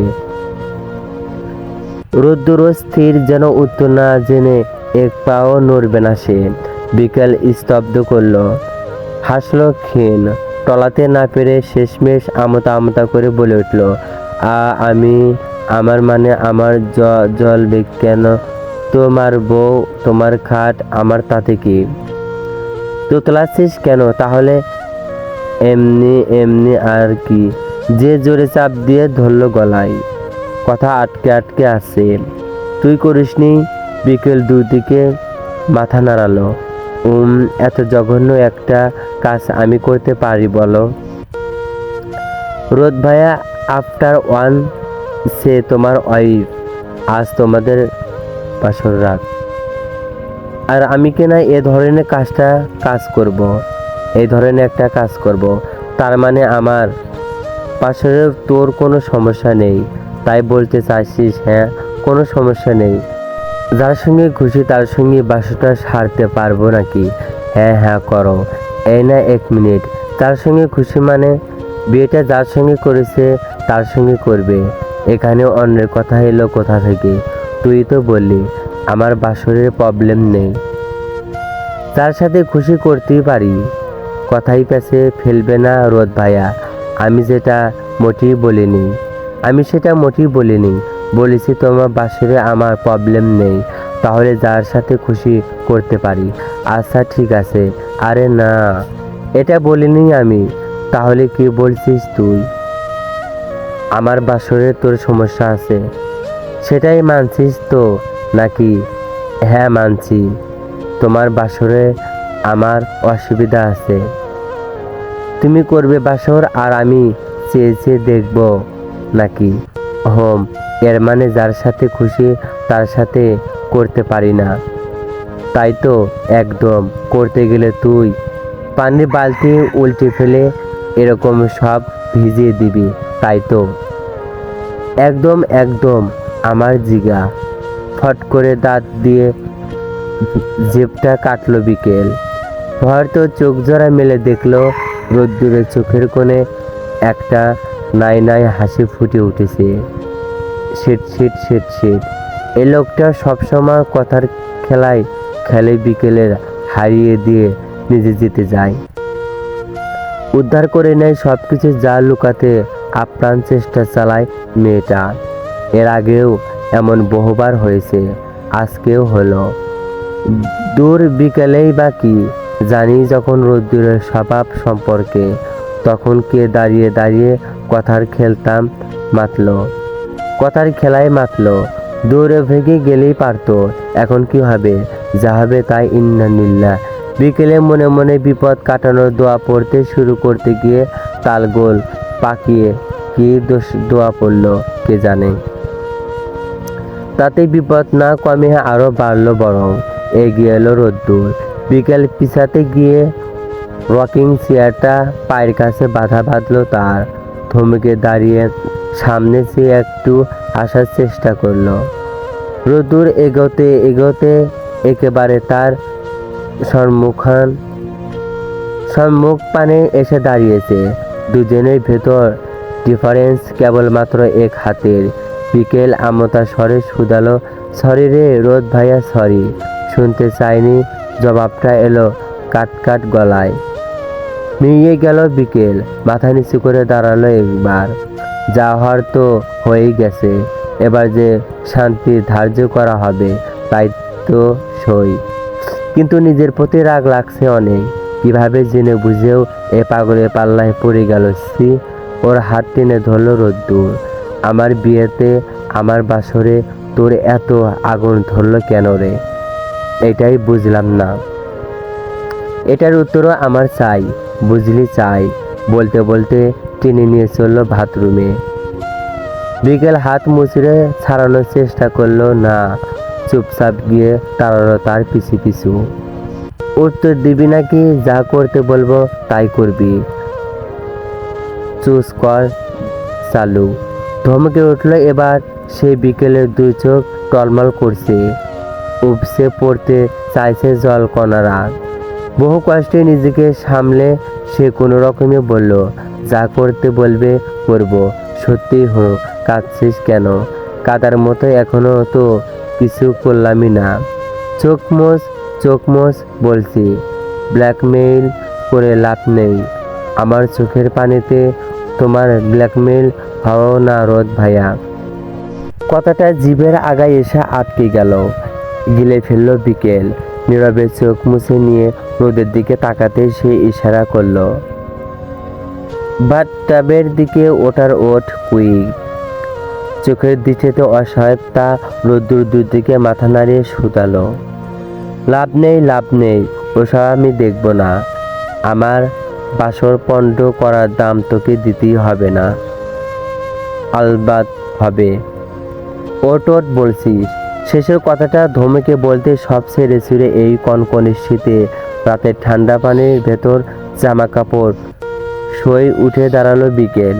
রোদ্দুর স্থির, যেন উত্তর না জেনে এক পাও নড়বে না সে। বিকেল স্তব্ধ করল, হাসলো ক্ষীণ, টলাতে না পেরে শেষমেশ আমতা আমতা করে বলে উঠল, আমি আমার মানে আমার জ্বলবে কেন? তোমার বউ, তোমার খাট, আমার তাতে কি? তোতলাচ্ছিস কেন তাহলে? এমনি এমনি আর কি। যে জোরে চাপ দিয়ে ধরল গলায়, কথা আটকে আটকে আসে। তুই করিসনি? বিকেল দুদিকে মাথা নাড়ালো। এত জঘন্য একটা কাজ আমি করতে পারি বলো? রোদ ভাইয়া, আফটার ওয়ান সে তোমার ওয়াইফ, আজ তোমাদের বাসর রাত, আর আমি কিনা এ ধরনের কাজ করব, এই ধরনের একটা কাজ করব, তার মানে আমার পাশে তোর কোনো সমস্যা নেই, তাই বলতে চাইছিস? হ্যাঁ, কোনো সমস্যা নেই। যার সঙ্গে খুশি তার সঙ্গে বাসটা সারতে পারবো নাকি? হ্যাঁ হ্যাঁ করো। এই না, 1 মিনিট। তার সঙ্গে খুশি মানে? বিয়েটা যার সঙ্গে করেছে তার সঙ্গে করবে। এখানে অন্যের কথা এলো কোথা থেকে? তুই তো বললি আমার বাসরের প্রবলেম নেই, তার সাথে খুশি করতেই পারি। কথাই পেছে ফেলবে না রোদ ভাইয়া। আমি সেটা মোটেই বলিনি। বলেছি তোমার বাসরে আমার প্রবলেম নেই, তাহলে যার সাথে খুশি করতে পারি। আচ্ছা ঠিক আছে। আরে না, এটা বলিনি আমি। তাহলে কি বলছিস তুই? আমার বাসরে তোর সমস্যা আছে, সেটাই মানছিস তো নাকি? হ্যাঁ মানছি, তোমার বাসরে আমার অসুবিধা আছে। তুমি করবে বাসর আর আমি চেয়ে চেয়ে দেখব নাকি? হোম, এর মানে যার সাথে খুশি তার সাথে করতে পারি না, তাই তো? একদম। করতে গেলে তুই পানির বালতি উল্টে ফেলে এরকম সব ভিজিয়ে দিবি, তাই তো? একদম একদম। আমার জিগা। ফট করে দাঁত দিয়ে জিভটা কাটলো বিকেল। হয়তো চোখ জোড়া মেলে দেখলো রোদ্দুরে চোখের কোণে একটা নাই নাই হাসি ফুটে উঠেছে। শিট। এই লোকটা সবসময় কথার খেলায় খেলে, বিকেলের হারিয়ে দিয়ে নিজে জিতে যায়, উদ্ধার করে নেয় সবকিছু, যা লুকাতে আপ্রাণ চেষ্টা চালায় মেয়েটা। এর আগেও এমন বহুবার হয়েছে, আজকেও হলো। দূর বিকেলেই বা কি জানি, যখন রোদ্দুরের স্বভাব সম্পর্কে, তখন কে দাঁড়িয়ে দাঁড়িয়ে কথার খেলায় মাতলো। দূরে ভেগে গেলেই পারতো। এখন কি হবে? যা হবে তাই, ইন্নালিল্লাহ। বিকেলে মনে মনে বিপদ কাটানোর দোয়া পড়তে শুরু করতে গিয়ে তালগোল পাকিয়ে কি দোয়া পড়ল কে জানে। তাতে বিপদ না কমে আরো বাড়লো, বরং এগিয়ে এলো রোদ্দুর। বিকেল পিছাতে গিয়ে রকিং চেয়ারটা পায়ের কাছে বাধা বাঁধলো তার। থমকে দাঁড়িয়ে সামনে চেয়ে একটু আসার চেষ্টা করলো। রোদ্দুর এগোতে এগোতে একেবারে তার সম্মুখ পানে এসে দাঁড়িয়েছে। দুজনের ভেতর ডিফারেন্স কেবলমাত্র 1 হাতের। বিকেল আমতা স্বরে শুধালো, সরি রে রোদ ভাইয়া, সরি। শুনতে চাইনি, জবাবটা এলো কাট গলায়। মিলিয়ে গেল বিকেল, মাথা নিচু করে দাঁড়ালো একবার। যা হওয়ার তো হয়েই গেছে, এবার যে শান্তি ধার্য করা হবে তাই তো সই। কিন্তু নিজের প্রতি রাগ লাগছে অনেক। কিভাবে জেনে বুঝেও এ পাগলের পাল্লায় পড়ে গেল সে। ওর হাত টেনে ধরল রোদ্দুর। আমার বিয়েতে, আমার বাসরে তোর এত আগুন ধরল কেন রে? এটাই বুঝলাম না। এটার উত্তরও আমার চাই, বুঝলি? চাই। বলতে বলতে টেনে নিয়ে চলল বাথরুমে। বিকেল হাত মুচড়ে ছাড়ানোর চেষ্টা করলো না, চুপচাপ গিয়ে দাঁড়ালো তার পিছু। উত্তর দিবি নাকি যা করতে বলবো তাই করবি? চুজ কর, চালু। ধমকে উঠল এবার সে। বিকেলের 2 চোখ টলমল করছে, উপসে পড়তে চাইছে জল কণারা। বহু কষ্টে নিজেকে সামলে সে কোনো রকমে বলল, যা করতে বলবে করব। সত্যি হোক, কাঁদছিস কেন? কাদার মতো এখনো তো কিছু করলামই না। চোখ মোছ বলছি, ব্ল্যাকমেইল করে লাভ নেই। আমার চোখের পানিতে তোমার ব্ল্যাকমেইল হও না রোদ ভাইয়া। কথাটা জিভের আগায় এসে আটকে গেল। গিলে ফেলল বিকেল। নীরবে চোখ মুছে নিয়ে রোদের দিকে তাকাতে সে ইশারা করল, বাথটাবের দিকে ওঠার ওঠ কুইক। চোখের দৃষ্টিতে অসহায়তা রোদ্দুর দিকে মাথা নাড়িয়ে শুধালো, লাভ নেই, ওসব আমি দেখব না। আমার বাসর পণ্ড করার দাম তোকে দিতেই হবে না। আলবাত হবে। ওট বলছিস। শেষের কথাটা ধমকে বলতে সব ছেড়ে ছুড়ে এই কনকনে শীতে রাতের ঠান্ডা পানির ভেতর জামা কাপড় সই উঠে দাঁড়ালো বিকেল।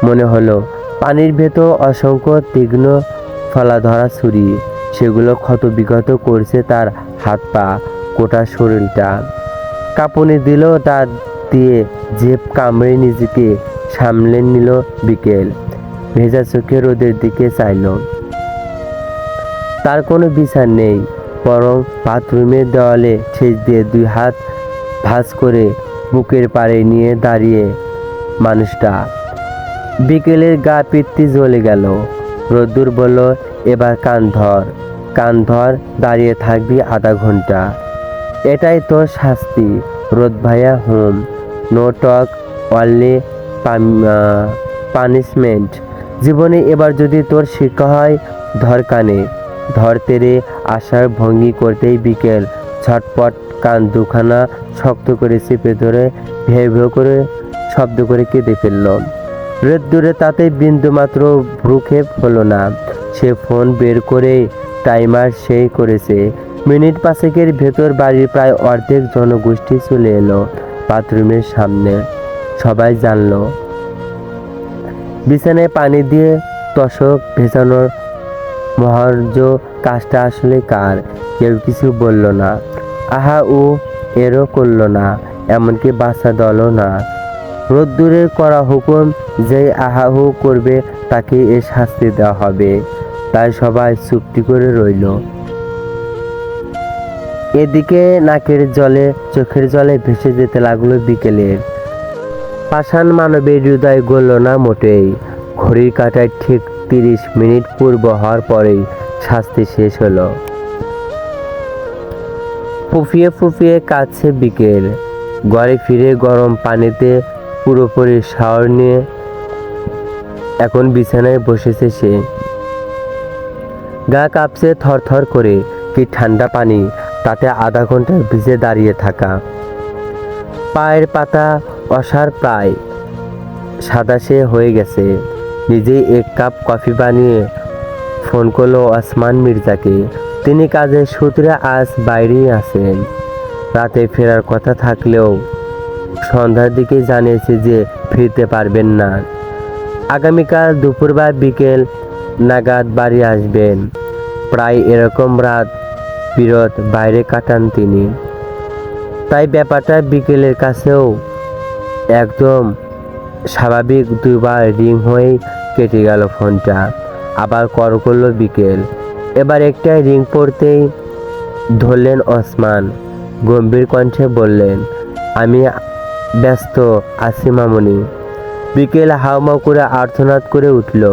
মনে হলো পানির ভেতর অসংখ্য তীক্ষ্ণ ফলা ধরা ছুরি, সেগুলো ক্ষতবিক্ষত করছে তার হাত পা, গোটা শরীরটা। কাঁপুনি দিল তা দিয়ে জেব কামড়ে নিজেকে সামলে নিল বিকেল। ভেজা চোখে রোদের দিকে চাইল। তার কোনো বিচার নেই, বরং বাথরুমের দেওয়ালে ঠেস দিয়ে দুই হাত ভাঁজ করে বুকের পাড়ে নিয়ে দাঁড়িয়ে মানুষটা। বিকেলের গা পিত্তি জ্বলে গেল। রোদ্দুর বলল, এবার কান ধর, দাঁড়িয়ে থাকবি আধা ঘন্টা। এটাই তোর শাস্তি রোদ ভাইয়া। Home, no talk, only punishment. জীবনে এবার যদি তোর শিক্ষা হয়, ধর কানে ধর। তেরে আসার ভঙ্গি করতেই বিকেল ছটপট কান দুখানা শক্ত করে চেপে ধরে ভেউ ভেউ করে শব্দ করে কেঁদে ফেলল। রোদ্দুরে তাতে বিন্দুমাত্র ভ্রুক্ষেপ হলো না। সে ফোন বের করে টাইমার সেই করেছে। মিনিট পাঁচেকের ভেতর বাড়ির প্রায় অর্ধেক জনগোষ্ঠী চলে এলো বাথরুমের সামনে। সবাই জানলো বিছানায় পানি দিয়ে তশক ভেজানোর মহার্য কাজটা আসলে কার। কেউ কিছু বলল না, আহা উ এরও করল না, এমনকি বাচ্চা দলও না। রোদ্দুরের করা হুকুম, যেই আহা হু করবে তাকে এ শাস্তি দেওয়া হবে। তাই সবাই চুপটি করে রইল। এদিকে নাকের জলে চোখের জলে ভেসে যেতে লাগলো বিকেলের। পাষাণ মানবের হৃদয় গলল না মোটেই। ঘড়ির কাঁটায় ঠিক 30 মিনিট পূর্ব হওয়ার পরেই শাস্তি শেষ হলো। ফুফিয়ে ফুফিয়ে কাঁদছে বিকেল। ঘরে ফিরে গরম পানিতে পুরোপুরি শাওয়ার নিয়ে এখন বিছানায় বসেছে সে। গা কাঁপছে থরথর করে। কি ঠান্ডা পানি, তাতে আধা ঘন্টা ভিজে দাঁড়িয়ে থাকা। পায়ের পাতা অসার প্রায় সাদাসে হয়ে গেছে। নিজেই এক কাপ কফি বানিয়ে ফোন করলো ওসমান মির্জাকে। তিনি কাজের সূত্রে আজ বাইরেই আছেন। রাতে ফেরার কথা থাকলেও সন্ধ্যার দিকে জানিয়েছে যে ফিরতে পারবেন না। আগামীকাল দুপুর বা বিকেল নাগাদ বাড়ি আসবেন। প্রায় এরকম রাত বিরত বাইরে কাটান তিনি। তাই ব্যাপারটা বিকেলের কাছেও একদম স্বাভাবিক। দুবার রিং হয়েই কেটে গেল ফোনটা। আবার কল করলো বিকেল। এবার একটাই রিং পড়তেই ধরলেন ওসমান। গম্ভীর কণ্ঠে বললেন, আমি ব্যস্ত আছি মামুনি। বিকেল হাউমাউ করে আর্তনাদ করে উঠল,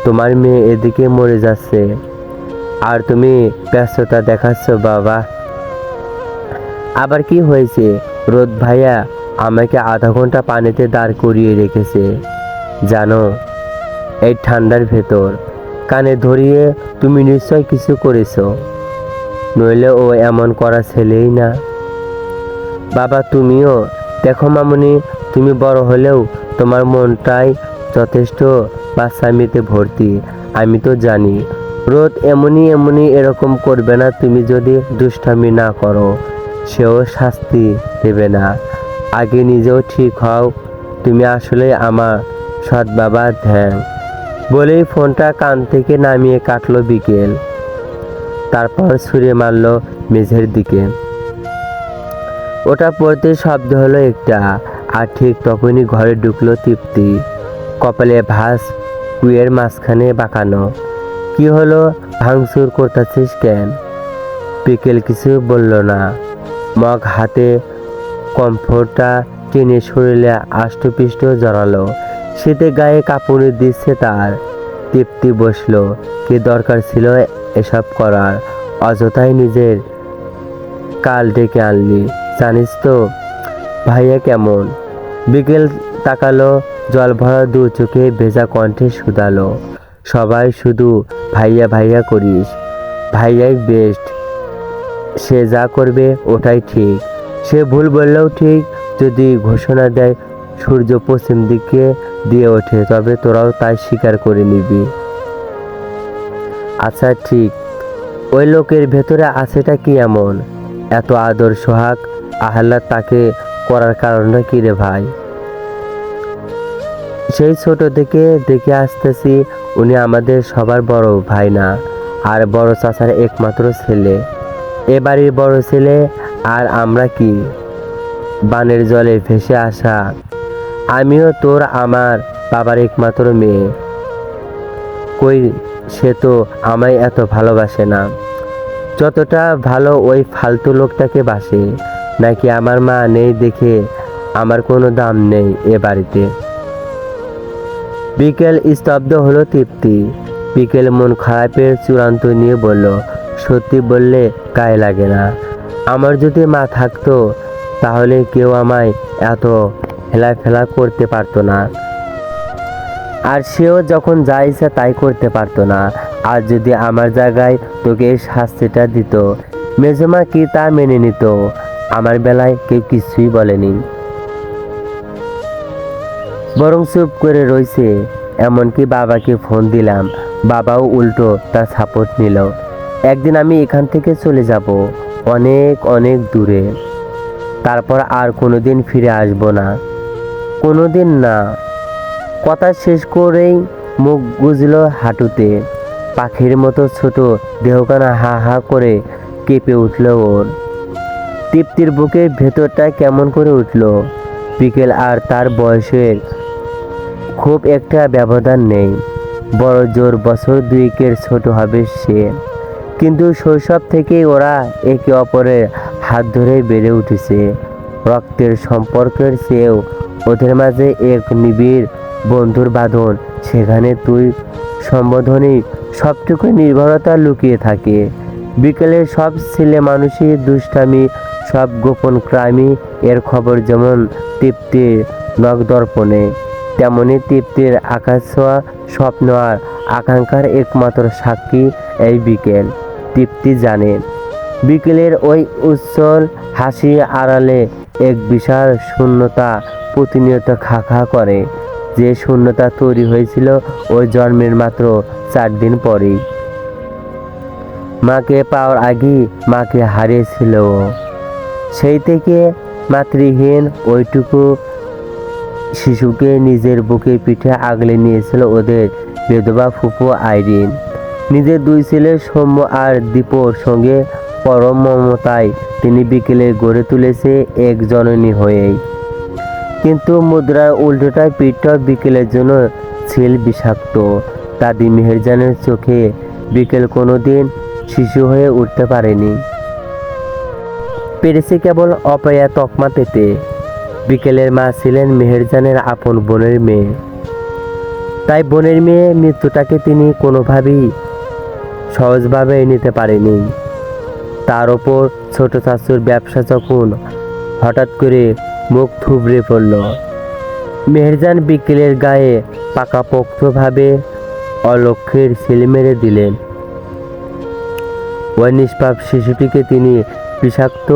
তোমার মেয়ে এদিকে মরে যাচ্ছে আর তুমি ব্যস্ততা দেখাচ্ছ বাবা। আবার কি হয়েছে? রোদ ভাইয়া আমাকে আধা ঘন্টা পানিতে দাঁড় করিয়ে রেখেছে জানো, এই ঠান্ডার ভেতর। কানে ধরিয়ে তুমি নিশ্চয় কিছু করেছো, নইলে ও এমন করা ছেলেই না। বাবা তুমিও দেখো মামুনি, তুমি বড় হলেও তোমার মনটাই যথেষ্ট বাচ্চামিতে ভর্তি। আমি তো জানি রোদ এমনি এরকম করবে না। তুমি যদি দুষ্টামি না করো সেও শাস্তি দেবে না। আগে নিজেও ঠিক হও। তুমি আসলে আমার সৎ বাবা ধ্যান। বলেই ফোনটা কান থেকে নামিয়ে কাটলো বিকেল। তারপর ছুঁড়ে মারল মেঝের দিকে। ওটা পড়তে শব্দ হলো একটা, আর ঠিক তখনই ঘরে ঢুকলো তৃপ্তি, কপালে ভাঁজ, কুয়ের মাঝখানে বাঁকানো। কি হলো, ভাঙচুর করতেছিস কেন? বিকেল কিছু বলল না। মগ হাতে কমফোর্টটা টেনে শরীরে আষ্টপৃষ্ট জড়ালো। শীতে গায়ে কাঁপুনি দিচ্ছে তার। তৃপ্তি বসলো। কি দরকার ছিল এসব করার? অযথাই নিজের কাল ডেকে আনলি। জানিস তো ভাইয়া কেমন? বিকেল তাকালো, জল ভরা দু চোখে ভেজা কণ্ঠে শুধালো। সবাই শুধু ভাইয়া ভাইয়া করিস। ভাইয়াই বেস্ট। সে যা করবে ওটাই ঠিক। সে ভুল বললেও ঠিক। যদি ঘোষণা দেয় সূর্য পশ্চিম দিকে দিয়ে ওঠে, তবে তোরাও তাই স্বীকার করে নিবি। আচ্ছা ঠিক, ওই লোকের ভেতরে আছেটা কি এমন? এত আদর সোহাগ আহ্লাদ তাকে করার কারণটা কি রে ভাই? সেই ছোট থেকে দেখে আসতেছি উনি আমাদের সবার বড় ভাই না, আর বড় চাচার একমাত্র ছেলে। এ বাড়ির বড় ছেলে। আর আমরা কি বানের জলে ভেসে আসা? আমিও তোর আমার বাবার একমাত্র মেয়ে। কই, সে তো আমায় এত ভালোবাসে না যতটা ভালো ওই ফালতু লোকটাকে বাসে। নাকি আমার মা নেই দেখে আমার কোনো দাম নেই এ বাড়িতে? বিকেল স্তব্ধ হলো তৃপ্তি। বিকেল মন খারাপের চূড়ান্ত নিয়ে বলল, সত্যি বললে গায়ে লাগে না। আমার যদি মা থাকতো তাহলে কেউ আমায় এত হেলাফেলা করতে পারতো না, আর সেও যখন যা ইচ্ছা তাই করতে পারতো না। আর যদি আমার জায়গায় তোকে এই শাস্তিটা দিত, মেজমা কি তা মেনে নিত? আমার বেলায় কেউ কিছুই বলেনি, বরং চুপ করে রয়েছে। এমনকি বাবাকে ফোন দিলাম, বাবাও উল্টো তার সাপোর্ট নিল। একদিন আমি এখান থেকে চলে যাব, অনেক অনেক দূরে। তারপর আর কোনোদিন ফিরে আসবো না। কোনোদিন না। কথা শেষ করেই মুখ গুজল হাঁটুতে। পাখির মতো ছোট দেহখানা হা হা করে কেঁপে উঠল ওর। তৃপ্তির বুকের ভেতরটা কেমন করে উঠল। বিকেল আর তার বয়সের খুব একটা ব্যবধান নেই, বড় জোর বছর দুয়েকের ছোট হবে সে। কিন্তু শৈশব থেকেই ওরা একে অপরের হাত ধরে বেড়ে উঠেছে। রক্তের সম্পর্কের চেয়েও ওদের মাঝে এক নিবিড় বন্ধুর বাঁধন। সেখানে তুই সম্বোধনী সবটুকু নির্ভরতা লুকিয়ে থাকে। বিকেলের সব ছেলে মানুষই দুষ্টামি, সব গোপন ক্রাইমি এর খবর যেমন তৃপ্তির নখদর্পণে, তেমনি তৃপ্তির আকাশ ছোঁয়া স্বপ্ন আর আকাঙ্ক্ষার একমাত্র সাক্ষী এই বিকেল। তৃপ্তি জানে বিকেলের ওই উজ্জ্বল হাসি আড়ালে এক বিশাল শূন্যতা প্রতিনিয়ত খা খা করে। যে শূন্যতা তৈরি হয়েছিল ওই জন্মের মাত্র 4 দিন পরেই। মাকে পাওয়ার আগেই মাকে হারিয়েছিল ও। সেই থেকে মাতৃহীন ওইটুকু শিশুকে নিজের বুকে পিঠে আগলে নিয়েছিল ওদের বেধবা ফুফু আইরিন। নিজের 2 ছেলে সৌম্য আর দীপর সঙ্গে পরম মমতায় তিনি বিকেলে গড়ে তুলেছে এক জননী হয়েই। কিন্তু মুদ্রার উল্টোটায় পিঠটা বিকেলের জন্য ছিল বিষাক্ত। দাদি মেহেরজানের চোখে বিকেল কোনোদিন শিশু হয়ে উঠতে পারেনি, পেরেছে কেবল অপয়া তকমা পেতে। বিকেলের মা ছিলেন মেহেরজানের আপন বোনের মেয়ে। তাই বোনের মেয়ে মৃত্যুটাকে তিনি কোনোভাবেই সহজভাবে নিতে পারেনি। তার ওপর ছোট চাচুর ব্যবসা যখন হঠাৎ করে মুখ থুবড়ে পড়ল, মেহেরজান বিকেলের গায়ে পাকাপোক্তভাবে অলক্ষ্যের সিল মেরে দিলেন। ওই নিষ্পাপ শিশুটিকে তিনি বিষাক্ত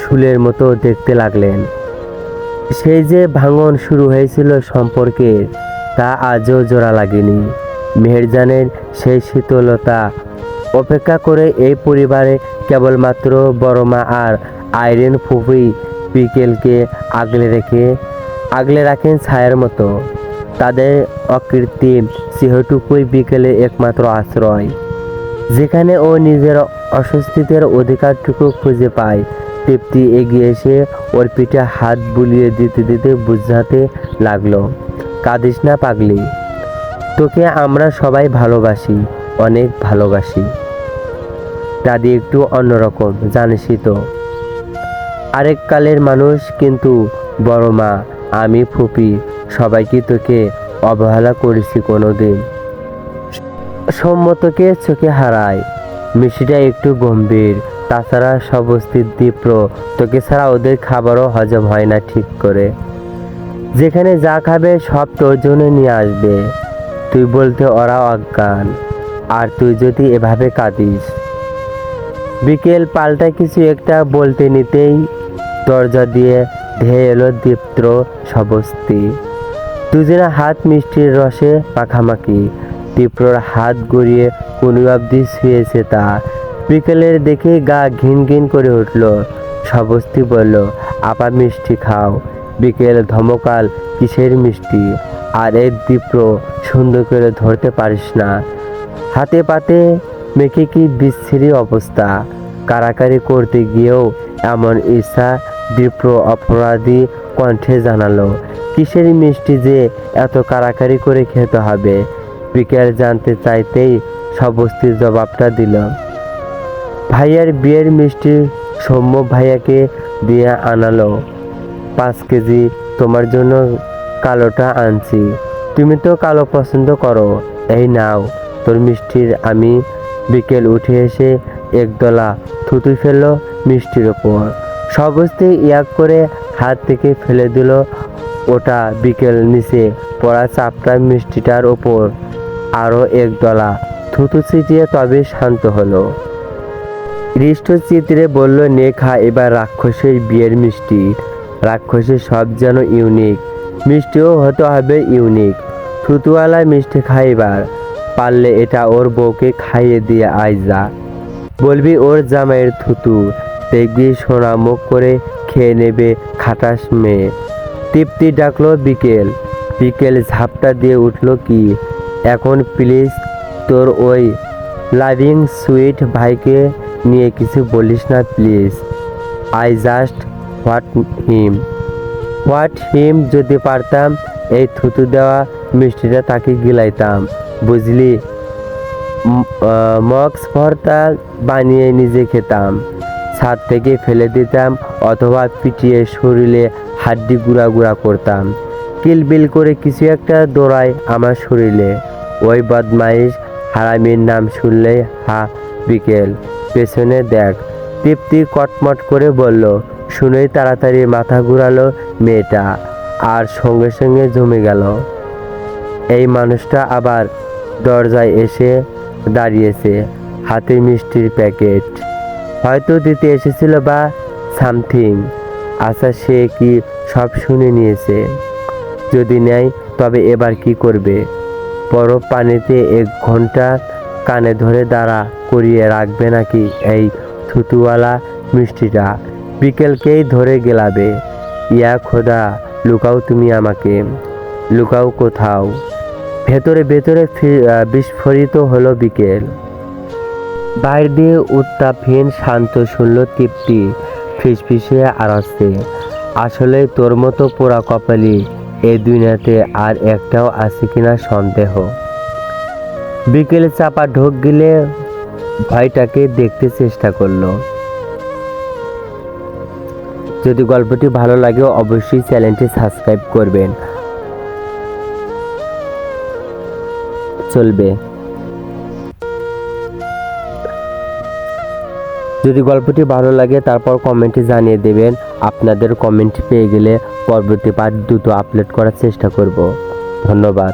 শুলের মতো দেখতে লাগলেন। সেই যে ভাঙন শুরু হয়েছিল সম্পর্কে, তা আজও জোড়া লাগেনি। মেহেরজানের সেই শীতলতা অপেক্ষা করে এই পরিবারে কেবলমাত্র বড় মা আর আইরিন ফুফুই বিকেলকে আগলে রাখেন ছায়ার মতো। তাদের অকৃত্রিম স্নেহটুকুই বিকেলের একমাত্র আশ্রয়, যেখানে ও নিজের অস্তিত্বের অধিকারটুকু খুঁজে পায়। তৃপ্তি এগিয়ে এসে ওর পিঠে হাত বুলিয়ে দিতে দিতে বুঝাতে লাগলো, কাঁদিস না পাগলি, তোকে আমরা সবাই ভালোবাসি, অনেক ভালোবাসি। দাদি একটু অন্যরকম, জানিসই তো, আরেক কালের মানুষ, কিন্তু বড় মা, আমি ফুপি সবাই কি তোকে অবহেলা করেছি কোনোদিন? সম্মতকে চোখে হারায়, মিষ্টিটা একটু গম্ভীর, তাছাড়া সবস্থিত দীপ্র, তোকে ছাড়া ওদের খাবারও হজম হয় না ঠিক করে। যেখানে যা খাবে সব তোর জন্য নিয়ে আসবে, তুই বলতে ওরা অজ্ঞান, আর তুই যদি এভাবে কাঁদিস। বিকেল পাল্টা কিছু একটা বলতে নিতেই দরজা দিয়ে ধেয়ে এলো দীপ্র সবস্তি। দুজনে হাত মিষ্টির রসে মাখামাখি, দীপ্রর হাত গড়িয়ে কোনি অব্দি শুয়েছে তা। বিকেলের দেখে গা ঘিন ঘিন করে উঠল। সবস্তি বলল, আপা মিষ্টি খাও। বিকেল ধমকাল, কিসের মিষ্টি? আর এই দীপ্র, সুন্দর করে ধরতে পারিস না? হাতে পাতে মেখে কি বিচ্ছিরি অবস্থা। কারাকারি করতে গিয়েও এমন ইচ্ছা, দীপ্র অপরাধী কণ্ঠে জানালো, কিসের মিষ্টি যে এত কারাকারি করে খেতে হবে? বিকেল জানতে চাইতেই সবস্তির জবাবটা দিল, ভাইয়ার বিয়ের মিষ্টি সৌম্য ভাইয়াকে দিয়ে আনালো 5 কেজি, তোমার জন্য কালোটা আনছি, তুমি তো কালো পছন্দ করো, এই নাও তোর মিষ্টির আমি। বিকেল উঠে এসে একদলা থুতু ফেলল মিষ্টির ওপর। সবস্তি ইয়াক করে হাত থেকে ফেলে দিল ওটা। বিকেল নিচে পড়া চাপটা মিষ্টিটার ওপর আরও একদলা থুতু ছিটিয়ে তবে শান্ত হলো। হৃষ্টচিত্রে বলল, নে খা এবার রাক্ষসের বিয়ের মিষ্টি। রাক্ষসের সব যেন ইউনিক, মিষ্টিও হতে হবে ইউনিক। থুতুওয়ালা মিষ্টি খাইবার পারলে এটা ওর বউকে খাইয়ে দিয়ে আয় যা, বলবি ওর জামাইয়ের থুতু, দেখবি সোনা মুখ করে খেয়ে নেবে খাটাস মেয়ে। তৃপ্তি ডাকলো বিকেল। বিকেল ঝাপটা দিয়ে উঠল, কি এখন প্লিজ, তোর ওই লাভিং সুইট ভাইকে নিয়ে কিছু বলিস না প্লিজ। আই জাস্ট হোয়াট হিম যদি পারতাম এই থুতু দেওয়া মিষ্টিটা তাকে গিলাইতাম, বুঝলি? মক্স ভর্তা বানিয়ে নিজে খেতাম, ছাদ থেকে ফেলে দিতাম, অথবা পিটিয়ে শরীরে হাড্ডি গুঁড়া গুঁড়া করতাম। কিলবিল করে কিছু একটা দৌড়ায় আমার শরীরে। ওই বদমাইশ হারামির নাম শুনলেই হা। বিকেল পেছনে দেখ। তৃপ্তি কটমট করে বলল। শুনেই তাড়াতাড়ি মাথা ঘুরালো মেয়েটা, আর সঙ্গে সঙ্গে জমে গেল। এই মানুষটা আবার দরজায় এসে দাঁড়িয়েছে, হাতে মিষ্টির প্যাকেট, হয়তো দিতে এসেছিল বা সামথিং। আচ্ছা, সে কি সব শুনে নিয়েছে? যদি নেয় তবে এবার কি করবে? বরফ পানিতে 1 ঘন্টা কানে ধরে দাঁড়া করিয়ে রাখবে নাকি এই থুতুওয়ালা মিষ্টিটা? বিকেলকেই ধরে গেলাবে। ইয়া খোদা, লুকাও তুমি আমাকে, লুকাও কোথাও। ভেতরে ভেতরে বিস্ফোরিত হলো বিকেল। বাইরে দিয়ে উত্তাপহীন শান্ত শুনল তৃপ্তি ফিসফিসে আওড়াচ্ছে, আসলে তোর মতো পোড়া কপালি এই দুনিয়াতে আর একটাও আছে কিনা সন্দেহ। বিকেলে চাপা ঢোক গিলে ভয়টাকে দেখতে চেষ্টা করলো। যদি গল্পটি ভালো লাগে অবশ্যই চ্যানেলটি সাবস্ক্রাইব করবেন, চলবে। যদি গল্পটি ভালো লাগে তারপর কমেন্টে জানিয়ে দেবেন। আপনাদের কমেন্ট পেয়ে গেলে পরবর্তী পার্ট দ্রুত আপলোড করার চেষ্টা করব। ধন্যবাদ।